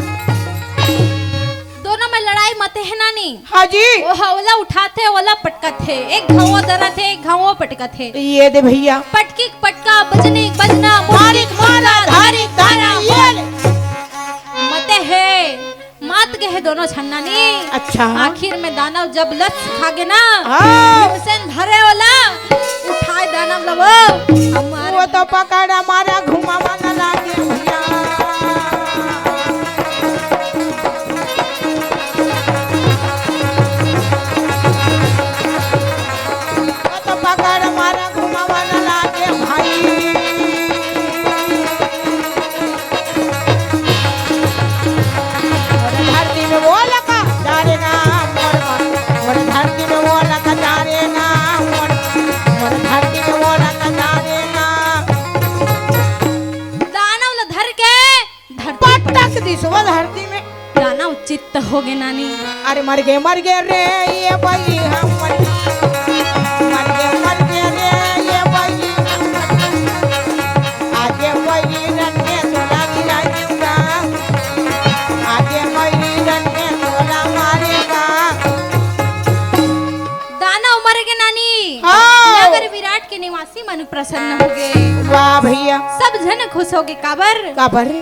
Speaker 1: दोनों में लड़ाई मत है नानी
Speaker 2: हाजी
Speaker 1: वो हवला उठाते वाला पटकत है एक घावो दरत है एक घावो पटकत है
Speaker 2: ये दे भैया
Speaker 1: पटकी पटका बजने बजना
Speaker 2: धारिक माला धारिक धारा ये ले।
Speaker 1: मते है मात के है दोनों छन्ना नी
Speaker 2: अच्छा
Speaker 1: आखिर में दानव जब लत खा गए ना
Speaker 2: हाँ
Speaker 1: हुसैन धरे वाला उठाए दानव लवो हमारे
Speaker 2: वो तो पकड़ा मारा घुमा माना लागे भैया वो तो पकड़ा मारा घुमा माना लागे भाई और धरती में वो लगा डालेगा और धरती में वो लगा डालेगा और धरती में वो लगा डालेगा
Speaker 1: दानव ल धर के धरती पर
Speaker 2: पटक दिस वो धरती में
Speaker 1: दानव चित्त हो गए नानी
Speaker 2: अरे मर गए रे ये भाई हम मर गए रे ये भाई आगे भाई रंगे तोला गिरा दूंगा आगे भाई रंगे तोला मारेगा
Speaker 1: दानव मर गए नानी
Speaker 2: हाँ।
Speaker 1: नगर विराट के निवासी मन प्रसन्न हो गए
Speaker 2: वाह भैया
Speaker 1: सब जन खुश हो गए काबर
Speaker 2: काबर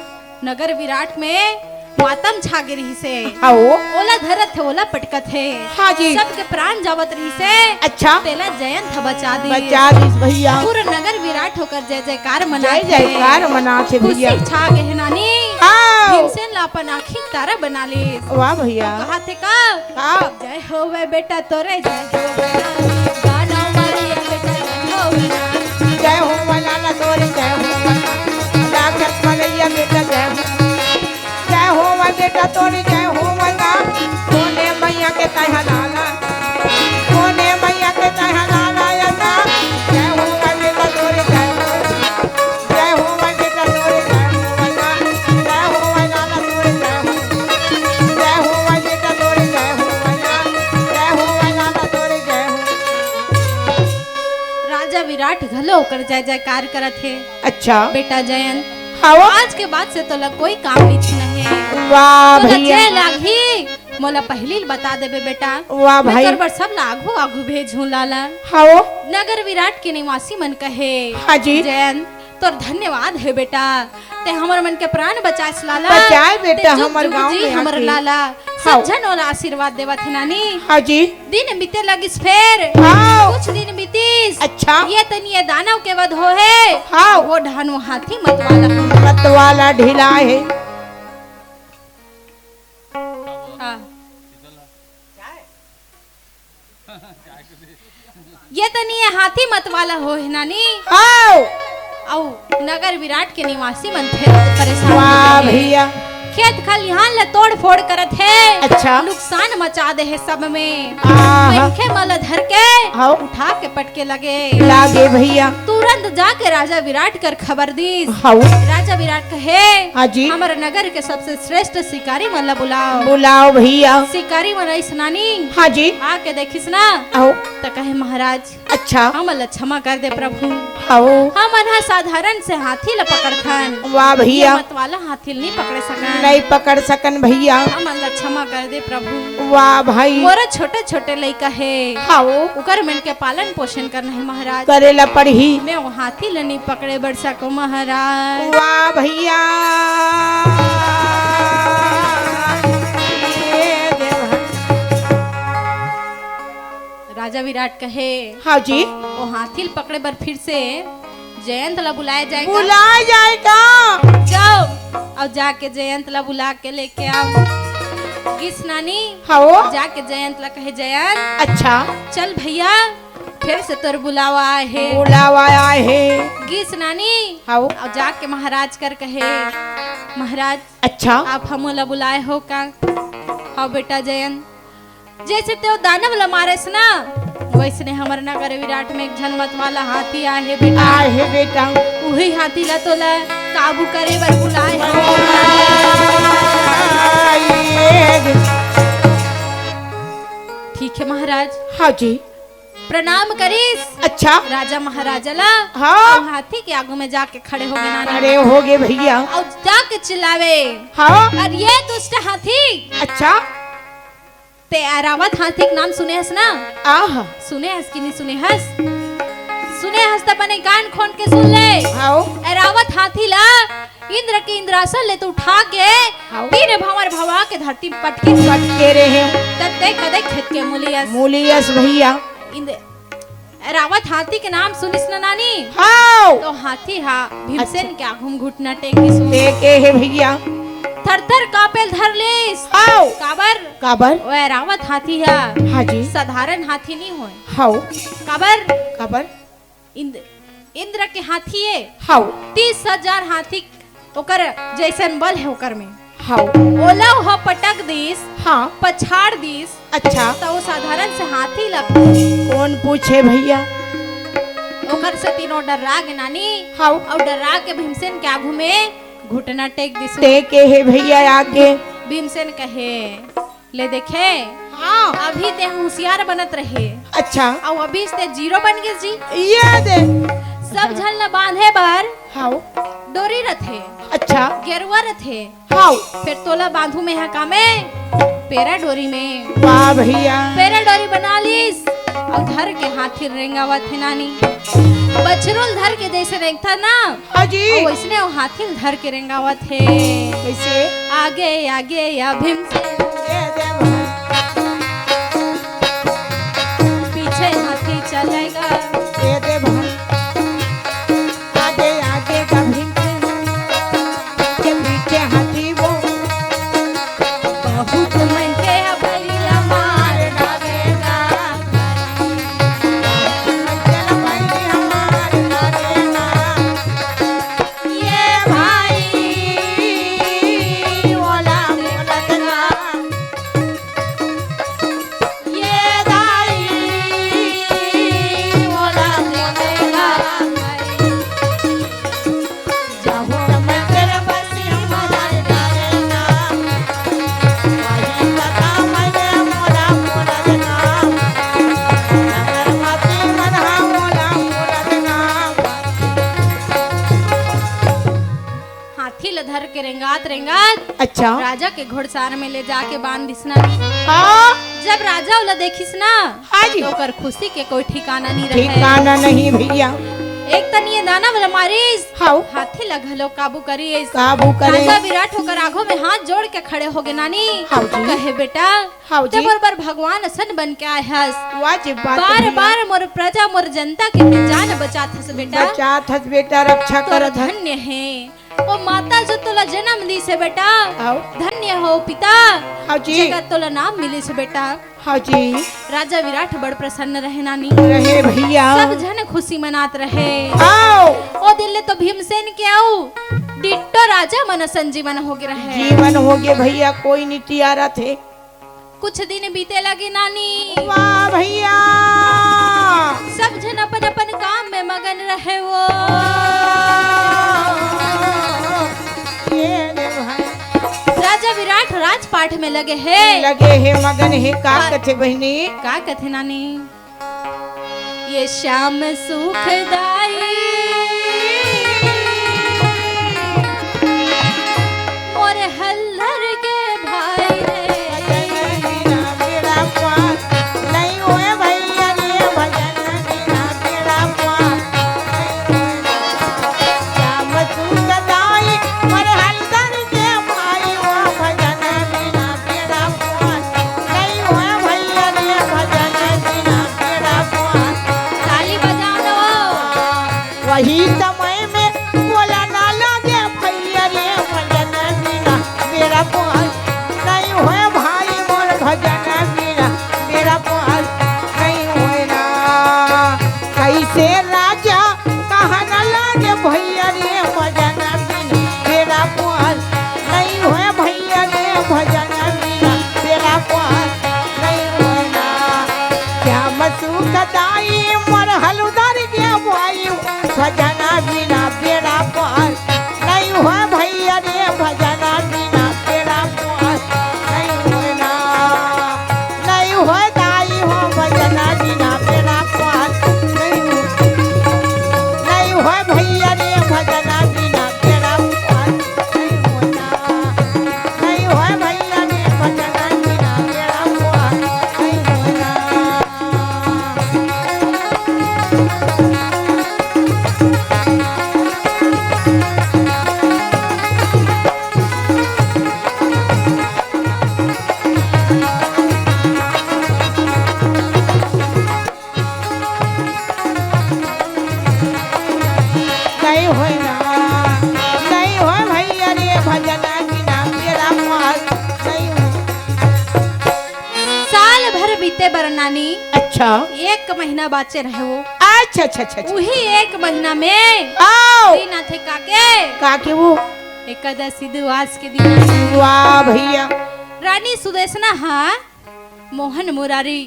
Speaker 1: नगर विराट में मातम छा गई रही से
Speaker 2: आओ
Speaker 1: ओला धरत थे ओला पटकत है
Speaker 2: हाँ जी
Speaker 1: सबके प्राण जावत रही से
Speaker 2: अच्छा
Speaker 1: तेला जयंत बचा दी
Speaker 2: बचा दिस भैया
Speaker 1: पूरा नगर विराट होकर जय जयकार
Speaker 2: जय
Speaker 1: मनाते
Speaker 2: जयकार मनाते भैया
Speaker 1: खुशी छा गए नानी
Speaker 2: आओ
Speaker 1: भीमसेन लापन आखिर तारा बना ले
Speaker 2: वाह भैया
Speaker 1: कहा थे का
Speaker 2: आओ
Speaker 1: जय हो वे बेटा तोरे जय हो वे गाना मारिया बेटा जय हो वे
Speaker 2: जय हो मलाना तोरे जय हो डाकर मलैया बेटा जय हो वा बेटा तोरे जय हो मना कोने मैया के तह लाला कोने मैया के तह लाला या ना जय हो वा बेटा तोरे जय हो वा बेटा तोरे जय हो मना जय हो वा लाला तोरे जय हो वा बेटा तोरे जय हो मना जय हो वा लाला तोरे जय हो
Speaker 1: राजा विराट घलो होकर जय जयकार करत है
Speaker 2: अच्छा
Speaker 1: बेटा जयंत
Speaker 2: आओ
Speaker 1: आज के बाद से तो लग कोई काम नहीं नहीं
Speaker 2: वाह
Speaker 1: तो
Speaker 2: भैया
Speaker 1: जय लागी मोला पहली बता देबे बेटा
Speaker 2: वाह
Speaker 1: मैं
Speaker 2: भाई
Speaker 1: तोर बर सब लागू आगू भेजूं लाला
Speaker 2: आओ
Speaker 1: नगर विराट के निवासी मन कहे
Speaker 2: हाँ जी
Speaker 1: जयंत तोर धन्यवाद है बेटा ते हमर मन के प्राण बचाए लाला
Speaker 2: बचाए बेटा
Speaker 1: ते जुग
Speaker 2: हमर
Speaker 1: जुग
Speaker 2: गाँव
Speaker 1: जी
Speaker 2: में
Speaker 1: हमर
Speaker 2: आके।
Speaker 1: लाला समझन और आशीर्वाद देवत है नानी।
Speaker 2: हाँ जी।
Speaker 1: दिन बीते लगिस फेर
Speaker 2: हाँ।
Speaker 1: कुछ दिन बीतीस।
Speaker 2: अच्छा।
Speaker 1: ये तनिए दानव के वध हो है।
Speaker 2: हाँ।
Speaker 1: वो ढानो हाथी मत वाला।
Speaker 2: मत वाला ढीला है।
Speaker 1: हाँ। ये तनिए हाथी मत वाला हो है नानी।
Speaker 2: आओ।
Speaker 1: औ नगर विराट के निवासी मन थे परेशान
Speaker 2: वाह
Speaker 1: हो गए।
Speaker 2: भैया।
Speaker 1: खेत खलिहान ला तोड़ फोड़ करत है।
Speaker 2: अच्छा।
Speaker 1: नुकसान मचा दे है सब में।
Speaker 2: आहा।
Speaker 1: मनखे मल धर के
Speaker 2: हाँ।
Speaker 1: उठा के पटके लगे।
Speaker 2: लागे भैया।
Speaker 1: तुरंत जाके राजा विराट कर खबर दी।
Speaker 2: हाँ।
Speaker 1: राजा विराट कहे
Speaker 2: हाँ जी।
Speaker 1: हमारे नगर के सबसे श्रेष्ठ शिकारी मन ला बुलाओ।
Speaker 2: बुलाओ भैया।
Speaker 1: शिकारी मन ऐस नानी
Speaker 2: हाँ जी।
Speaker 1: आके देखिस ना
Speaker 2: आओ।
Speaker 1: तो कहे महाराज
Speaker 2: अच्छा।
Speaker 1: हम ला क्षमा कर दे प्रभु।
Speaker 2: आओ।
Speaker 1: हम अनहा साधारण से हाथी ला पकड़थन।
Speaker 2: वाह भैया।
Speaker 1: मत वाला हाथी नहीं पकड़े सकन।
Speaker 2: नहीं पकड़ सकन भैया।
Speaker 1: हम अल्लाह क्षमा कर दे प्रभु।
Speaker 2: वाह भाई।
Speaker 1: मोरा छोटे छोटे लइका है।
Speaker 2: आओ।
Speaker 1: उकर मन के पालन पोषण करना है महाराज।
Speaker 2: करेला पढ़ी।
Speaker 1: मैं वो हाथी ला नहीं पकड़े बढ़ सको महाराज।
Speaker 2: वाह भैया। ये देव।
Speaker 1: राजा विराट कहे
Speaker 2: हाँ जी।
Speaker 1: वो हाथी ला पकड़े बर फिर से जयंत ला बुलाया जाएगा।
Speaker 2: बुलाया जाएगा।
Speaker 1: जाओ और जाके जयंत ला बुला के लेके आओ। किस नानी
Speaker 2: हाँ।
Speaker 1: जाके जयंत ला कहे जयंत
Speaker 2: अच्छा।
Speaker 1: चल भैया फिर से तोर बुलावा आए है।
Speaker 2: बुलावा आए है।
Speaker 1: गीस नानी
Speaker 2: हाँ।
Speaker 1: और जाके महाराज कर कहे महाराज
Speaker 2: अच्छा।
Speaker 1: आप हमला बुलाए हो का। हाँ बेटा जयंत जैसे ते दानव ला मारेस ना वैसने हमारे नगर विराट में एक झनमत वाला हाथी आए है बेटा।
Speaker 2: आए है बेटा।
Speaker 1: वही हाथी ला तो ला काबू करे बर बुलाए हो। ठीक है महाराज
Speaker 2: हाँ जी।
Speaker 1: प्रणाम करीस।
Speaker 2: अच्छा।
Speaker 1: राजा महाराजा ला
Speaker 2: हाँ।
Speaker 1: और हाथी के आगू में जाके खड़े हो गए नानी।
Speaker 2: अरे हो गए भैया।
Speaker 1: और जाके चिल्लावे
Speaker 2: हाँ।
Speaker 1: और ये दुष्ट हाथी
Speaker 2: अच्छा।
Speaker 1: ते ऐरावत हाथी के नाम सुने हस ना।
Speaker 2: आह।
Speaker 1: सुने हस कि नहीं सुने हस। सुने हस तो अपने कान खोल के सुन ले।
Speaker 2: हाँ।
Speaker 1: ऐरावत हाथी ला इंद्र के इंद्रासन ले तो उठा के
Speaker 2: हाँ।
Speaker 1: तीन भंवर भवा के धरती में पटके
Speaker 2: पटके रहे।
Speaker 1: तत्ते कदे खेत के मूलियस।
Speaker 2: मूलियस भैया।
Speaker 1: ऐरावत हाथी के नाम सुनिस ना नानी।
Speaker 2: हाँ।
Speaker 1: तो हाथी हा भीमसेन के आगू में घुटना टेक के सुन।
Speaker 2: देखे है भैया।
Speaker 1: थर थर कापेल धर लेस।
Speaker 2: हाँ।
Speaker 1: काबर
Speaker 2: काबर।
Speaker 1: वो ऐरावत हाथी है।
Speaker 2: हाँ जी।
Speaker 1: साधारण हाथी नहीं होए।
Speaker 2: हाँ।
Speaker 1: काबर
Speaker 2: काबर।
Speaker 1: इंद्र के हाथी है।
Speaker 2: हाँ।
Speaker 1: 30,000 हाथी ओकर जैसन बल है ओकर में।
Speaker 2: हाँ।
Speaker 1: ओला हो पटक दिस
Speaker 2: हाँ।
Speaker 1: पछाड़ दिस
Speaker 2: अच्छा।
Speaker 1: तो वो साधारण से हाथी लग
Speaker 2: कौन पूछे भैया।
Speaker 1: ओकर से तीनों डरा के नानी।
Speaker 2: हाँ।
Speaker 1: और डरा के भीमसेन के आगू में घुटना टेक दिस।
Speaker 2: देखे है भैया आगे।
Speaker 1: भीमसेन कहे ले देखे
Speaker 2: हाँ।
Speaker 1: अभी ते होशियार बनत रहे
Speaker 2: अच्छा।
Speaker 1: और अभी ते जीरो बन गए जी।
Speaker 2: ये दे।
Speaker 1: सब झल न बांधे बर
Speaker 2: हाँ।
Speaker 1: डोरी रथे
Speaker 2: अच्छा।
Speaker 1: गेरुआ रथे।
Speaker 2: हाँ।
Speaker 1: फिर तोला बांधू में हका में पेरा डोरी में।
Speaker 2: वाह भैया।
Speaker 1: पेरा डोरी बना लीस और धर के हाथी रेंगावत है नानी। बछरुल धर के जैसे रेंगता ना
Speaker 2: हाँ जी।
Speaker 1: और वैसने वो हाथी धर के रेंगावत है।
Speaker 2: कैसे।
Speaker 1: आगे आगे या भीमसेन
Speaker 2: ये दे भाई।
Speaker 1: पीछे हाथी चलेगा।
Speaker 2: ये दे भाई। आगे आगे का भीमसेन के पीछे हाथी वो।
Speaker 1: बहुत मन के बलिया मार डालेगा।
Speaker 2: चल भाई हमार डालेगा।
Speaker 1: ये भाई
Speaker 2: ओला बोलतगा।
Speaker 1: ये दाई
Speaker 2: ओला बोलेगा।
Speaker 1: जाओ
Speaker 2: मंदिर बसी हमार डालेगा। वही लगा मैंने मोला बोलतगा। नगर माती मनहा मोला बोलतगा।
Speaker 1: हाथी ल धर के रेंगात रेंगात
Speaker 2: अच्छा।
Speaker 1: राजा के घोड़सार में ले जाके बांध दिसना।
Speaker 2: हाँ।
Speaker 1: जब राजा वाला देखिस ना
Speaker 2: हाँ जी।
Speaker 1: तो ओकर खुशी के कोई ठिकाना नहीं रहे।
Speaker 2: ठिकाना नहीं भैया।
Speaker 1: एक तनिए दाना वाला मारिस
Speaker 2: हाउ
Speaker 1: हाथे लगलो काबू करिस
Speaker 2: काबू करे
Speaker 1: राजा विराट होकर आंखों में हाथ जोड़ के खड़े हो गए नानी
Speaker 2: हाउ जी।
Speaker 1: कहे बेटा
Speaker 2: हाउ जी।
Speaker 1: ते बरबर भगवान सन बन के आए हस
Speaker 2: वाजिब बात
Speaker 1: बार
Speaker 2: भैया।
Speaker 1: बार मोर प्रजा मोर जनता के मैं जान बचात हस बेटा
Speaker 2: बचात हस बेटा रक्षा
Speaker 1: तो
Speaker 2: करत हस
Speaker 1: धन्य है ओ माता जो तोला जन्म दी से बेटा
Speaker 2: हाउ
Speaker 1: धन्य हो पिता
Speaker 2: हाउ जी
Speaker 1: जगत तोला नाम मिली से बेटा
Speaker 2: हाउ जी
Speaker 1: राजा विराट बड़ प्रसन्न रहे नानी
Speaker 2: रहे भैया
Speaker 1: सब जन खुशी मनात रहे
Speaker 2: आओ
Speaker 1: ओ दिल्ली तो भीमसेन के आऊ डिट्टो राजा मन संजीवन हो गए रहे
Speaker 2: जीवन हो गए भैया कोई नीति आ रहा थे
Speaker 1: कुछ दिन बीते लगे नानी
Speaker 2: वाह भैया
Speaker 1: सब जन अपन अपन काम में मगन रहे वो
Speaker 2: ये रे भाई
Speaker 1: राजा विराट राजपाट में लगे हैं
Speaker 2: लगे है मगन है का कथे बहनी
Speaker 1: का कथे नानी ये श्याम सुखदाई मोर हल्लर के भाई रे
Speaker 2: मेरा पास नहीं हुए भैया ये भजन मेरा मेरा पास श्याम सुखदाई पर हलदर के भाई वो भजन मेरा मेरा पास नहीं हुए भैया ये भजन मेरा मेरा पास
Speaker 1: ताली बजाओ
Speaker 2: वही समय में बोला ना लगे भैया रे भजन मेरा मेरा पास नहीं हुए भाई मोर भजन मेरा मेरा पास नहीं हुए ना कैसे राजा कहा ना लगे भैया रे भजन मेरा पास नहीं हुए भैया रे भजन मेरा मेरा पास नहीं हुए ना क्या मसूकदाई मोर हलुदर के भाई भजन बिना बेड़ा पार नहीं हुआ भैया रे भजन बिना बेड़ा पार नहीं हुए ना नहीं हुआ दाई हो भजन बिना बेड़ा पार नहीं हुआ भैया रे भजन बिना बेड़ा पार नहीं हुए ना नहीं हुआ भैया रे भजन बिना बेड़ा पार नहीं हुए ना नहीं होए ना नहीं हो भैया रे भजन बिना मेरा पास नहीं हो
Speaker 1: साल भर बीते बर नानी
Speaker 2: अच्छा
Speaker 1: एक महीना बाचे रहे वो
Speaker 2: अच्छा अच्छा अच्छा अच्छा।
Speaker 1: वही एक महीना में
Speaker 2: आओ
Speaker 1: दिन थे काके
Speaker 2: काके वो
Speaker 1: एकादशी दिवस के दिन
Speaker 2: वाह भैया
Speaker 1: रानी सुदेशना हा मोहन मुरारी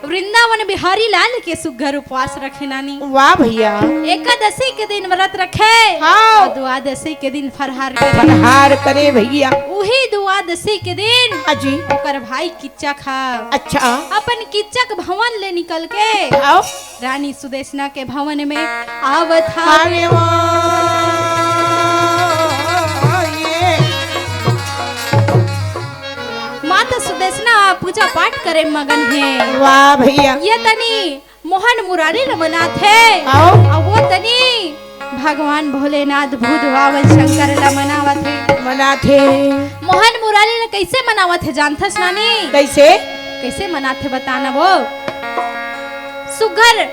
Speaker 1: वृंदावन बिहारी लाल के सुघर उपवास रखे नानी
Speaker 2: वाह भैया
Speaker 1: एकादशी के दिन व्रत रखे
Speaker 2: हाँ।
Speaker 1: और द्वादशी के दिन फरहार करे
Speaker 2: फनहार करे भैया
Speaker 1: वही द्वादशी के दिन
Speaker 2: अजी
Speaker 1: ओकर भाई किच्चा खा
Speaker 2: अच्छा
Speaker 1: अपन किच्चक भवन ले निकल के
Speaker 2: आओ
Speaker 1: रानी सुदेशना के भवन में आवत हा
Speaker 2: अरे वाह ये
Speaker 1: माता सुदेशना पूजा पाठ करे मगन है
Speaker 2: वाह भैया
Speaker 1: ये तनी मोहन मुरारी रमनाथ है
Speaker 2: आओ
Speaker 1: और वो तनी भगवान भोलेनाथ भूत वावन शंकर ला मनावत है
Speaker 2: मना थे
Speaker 1: मोहन मुरारी ला कैसे मनावत है जानथस नानी
Speaker 2: कैसे
Speaker 1: कैसे मनाते बताना वो सुगर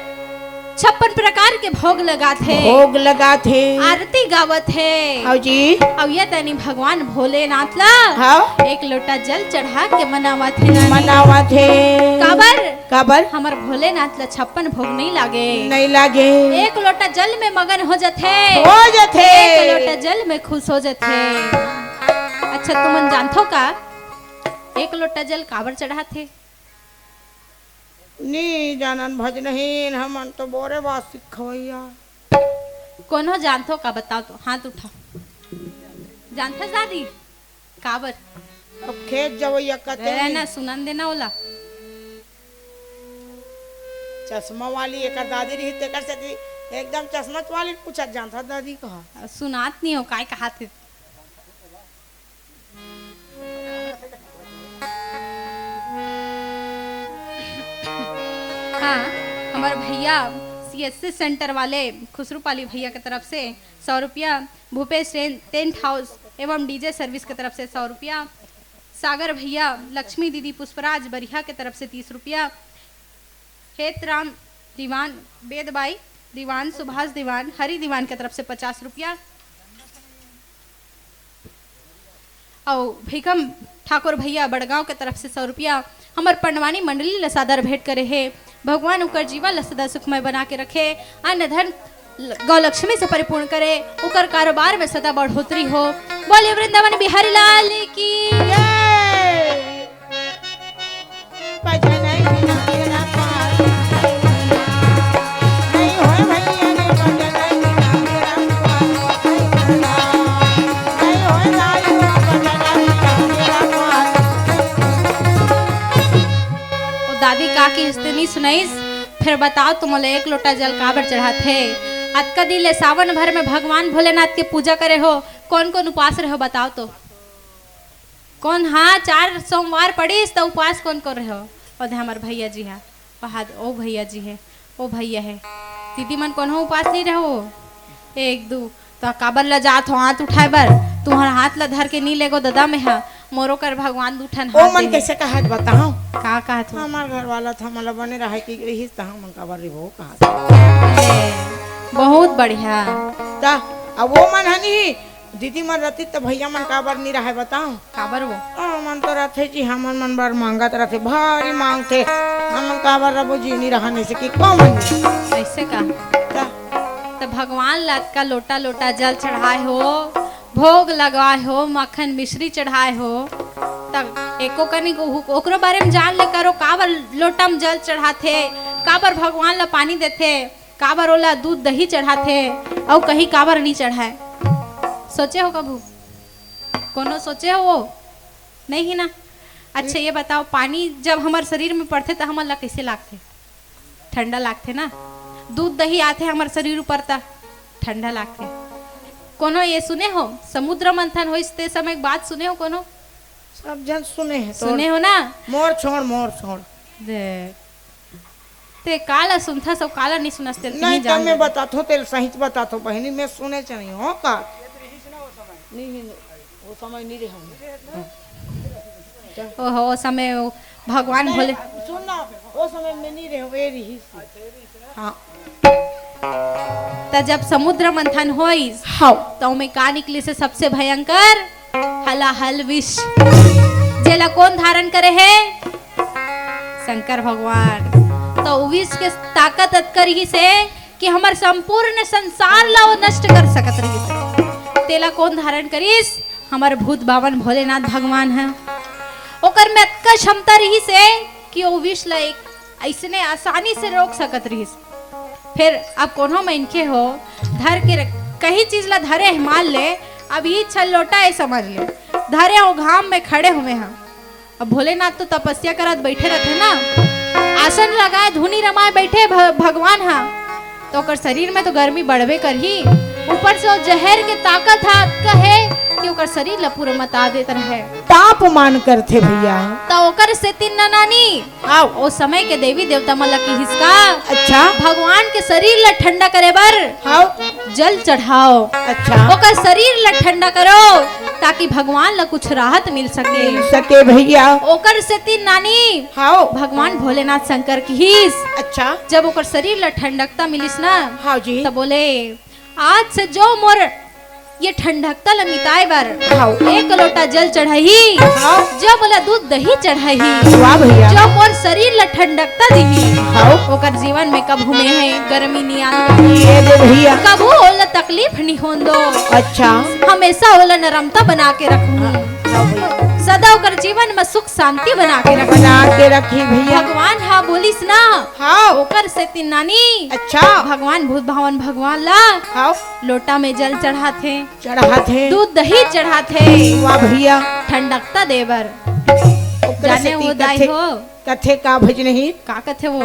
Speaker 1: 56 प्रकार के भोग लगात है
Speaker 2: भोग लगा थे
Speaker 1: आरती गावत है
Speaker 2: आओ जी
Speaker 1: अब ये तनी भगवान भोलेनाथ ला
Speaker 2: हाँ
Speaker 1: एक लोटा जल चढ़ा के मनावत है नानी
Speaker 2: मनावा थे
Speaker 1: काबर
Speaker 2: काबर
Speaker 1: हमर भोलेनाथ ला 56 भोग नहीं लागे
Speaker 2: नहीं लागे
Speaker 1: एक लोटा जल में मगन हो जाते
Speaker 2: हो जाते
Speaker 1: एक लोटा जल में खुश हो जाते अच्छा तुमन जानथो का एक लोटा जल काबर चढ़ाथे
Speaker 2: नी जानन भजनहीन हमन तो बोरे बात सिखवैया
Speaker 1: कोनो जानथो का बताओ तो हाथ उठाओ जानथा दादी काबर
Speaker 2: अब खेत जवैया कते
Speaker 1: ना सुनन देना ओला
Speaker 2: चश्मा वाली एक दादी रही तेकर से एकदम चश्मत वाली पूछा जानता दादी कहा
Speaker 1: सुनात नहीं हो काय कहा थे हाँ हमार भैया CSC सेंटर वाले खुसरूपाली भैया की तरफ से 100 रुपया, भूपेश टेंट हाउस एवं डीजे सर्विस की तरफ से 100 रुपया, सागर भैया, लक्ष्मी दीदी, पुष्पराज बरिया की तरफ से 30 रुपया, हेतराम दीवान, वेदबाई दीवान, सुभाष दीवान, हरि दीवान की तरफ से 50 रुपया और भिकम ठाकुर भैया बड़गांव के तरफ से 100 रुपया। हमार पंडवानी मंडली लसादर भेंट करे है। भगवान उकर जीवन ल सदा सुखमय बना के रखे, अन्न धन गौलक्ष्मी से परिपूर्ण करे, उकर कारोबार में सदा बढ़ोतरी हो। बोलिए वृंदावन बिहारी लाल की।
Speaker 2: भजन बिना मेरा पार नहीं होए भैया रे, भजन बिना मेरा पार नहीं होए लाल, भजन बिना मेरा पार।
Speaker 1: ओ दादी का की स्थिति सुनाइस, फिर बताओ तुम मोले 1 लोटा जल काबर चढ़ाथे। आज का दिन ले सावन भर में भगवान भोलेनाथ की पूजा करे हो, कौन कौन उपास रहे हो बताओ तो। कौन, हाँ 4 सोमवार पड़ीस तो उपास कौन कर रहे हो। और हमारे भैया जी है, ओ भैया जी है, ओ भैया है, दीदी मन कौन हो उपास नहीं रहो। 1 2 तो काबर ला जात हो हाथ उठाए बर, तुम्हारा हाथ ला धर के नहीं लेगो ददा में है मोरो कर भगवान दूठन
Speaker 2: ओ
Speaker 1: हाथ
Speaker 2: मन
Speaker 1: देहे।
Speaker 2: कैसे कहत बताओ।
Speaker 1: का कहत हो।
Speaker 2: हमार घर वाला था मला बने रहा कि रही ता मन का बार वो कहा
Speaker 1: बहुत बढ़िया।
Speaker 2: ता अब वो मन हनी दीदी मन रहती तो भैया मन का बार नहीं रहा बताओ।
Speaker 1: काबर वो
Speaker 2: मन तो रहते जी हमन मन बार मांगत रहते, भारी मांगते हमन का बार रबो जी नहीं रहने से कि कौन
Speaker 1: ऐसे का।
Speaker 2: ता
Speaker 1: तो भगवान लात का लोटा लोटा जल चढ़ाए हो, भोग लगाए हो, मक्खन मिश्री चढ़ाए हो, तब एको कनी ओकरो बारे में जान ले करो। काबर लोटा में जल चढ़ाथे, काबर भगवान ला पानी देथे, काबर ओला दूध दही चढ़ाथे और कहीं काबर नहीं चढ़ाए। सोचे हो कबू कोनो सोचे हो वो नहीं ही ना। अच्छा ये बताओ, पानी जब हमारे शरीर में पड़ते तो हमन ला कैसे लागथे? ठंडा लागथे ना। दूध दही आथे हमारे शरीर ऊपर ता ठंडा लागथे। कोनो ये सुने हो समुद्र मंथन हो इसते समय एक बात सुने हो कोनो?
Speaker 2: सब जन सुने हैं तो
Speaker 1: सुने हो ना।
Speaker 2: मोर छोड़
Speaker 1: देख ते काला सुनता सब काला नहीं सुनते
Speaker 2: नहीं तब मैं बतातो तेरे सही बतातो बहनी मैं सुने चाहिए हो का नहीं वो समय नहीं रहे
Speaker 1: ओहो समय वो भगवान भोले
Speaker 2: सुन ना वो समय में नहीं रहे वे रही हाँ
Speaker 1: त जब समुद्र मंथन होइस
Speaker 2: हाँ
Speaker 1: तो में का निकली से सबसे भयंकर हलाहल विष, जेला कौन धारण करे है? शंकर भगवान। तो विष के ताकत अतकर ही से कि हमार संपूर्ण संसार ला वो नष्ट कर सकत रही। तेला कौन धारण करिस? हमार भूत बावन भोलेनाथ भगवान है। ओकर में अतका क्षमता रही से कि वो विष ला एक ऐसने आसानी से रोक सकत रही। फिर अब कोनो में इनके हो धर के कहीं चीज ला धरे मान ले, अब ही छल लोटा है समझ ले, धरे हो घाम में खड़े हुए हैं। अब भोलेनाथ तो तपस्या करत बैठे रहते ना, आसन लगाए धुनी रमाए बैठे भगवान हाँ, तो ओकर शरीर में तो गर्मी बढ़वे कर ही, ऊपर से वो जहर के ताकत है कि ओकर शरीर ला पूरा मता देत रहे।
Speaker 2: तापमान करते भैया
Speaker 1: तो ओकर से तीन नानी
Speaker 2: आओ
Speaker 1: ओ समय के देवी देवता मला की हिस्सा
Speaker 2: अच्छा
Speaker 1: भगवान के शरीर ला ठंडा करे बर
Speaker 2: आओ
Speaker 1: जल चढ़ाओ।
Speaker 2: अच्छा
Speaker 1: ओकर शरीर ला ठंडा करो ताकि भगवान ला कुछ राहत मिल सके।
Speaker 2: सके भैया
Speaker 1: ओकर से तीन नानी
Speaker 2: आओ
Speaker 1: भगवान भोलेनाथ शंकर की हिस
Speaker 2: अच्छा
Speaker 1: जब ओकर शरीर ला ठंडकता मिलिस ना,
Speaker 2: हाँ जी
Speaker 1: तो बोले आज से जो मोर ये ठंडकता ला मिटाए बर
Speaker 2: हाँ
Speaker 1: 1 लोटा जल चढ़ाई,
Speaker 2: हाँ
Speaker 1: जो बोला दूध दही चढ़ाई,
Speaker 2: वाह भैया
Speaker 1: जो मोर शरीर ला ठंडकता दी,
Speaker 2: हाँ
Speaker 1: ओकर जीवन में कब हुए हैं गर्मी नहीं आती,
Speaker 2: ये दे भैया
Speaker 1: कबू ओला तकलीफ नहीं होन दो,
Speaker 2: अच्छा
Speaker 1: हमेशा ओला नरमता बना के रखूं, सदा ओकर जीवन में सुख शांति बना के रखूं।
Speaker 2: बना के रखी भैया
Speaker 1: भगवान हाँ बोलिस ना,
Speaker 2: हाँ
Speaker 1: ओकर से तीन नानी
Speaker 2: अच्छा
Speaker 1: भगवान भूत भवन भगवान ला
Speaker 2: हाँ
Speaker 1: लोटा में जल चढ़ाथे,
Speaker 2: चढ़ाते
Speaker 1: दूध दही चढ़ाथे,
Speaker 2: वाह भैया
Speaker 1: ठंडकता देवर।
Speaker 2: ओकरे
Speaker 1: जाने
Speaker 2: से
Speaker 1: वो
Speaker 2: ती
Speaker 1: दाई
Speaker 2: कथे-
Speaker 1: हो
Speaker 2: कथे का भजन ही
Speaker 1: का कथे वो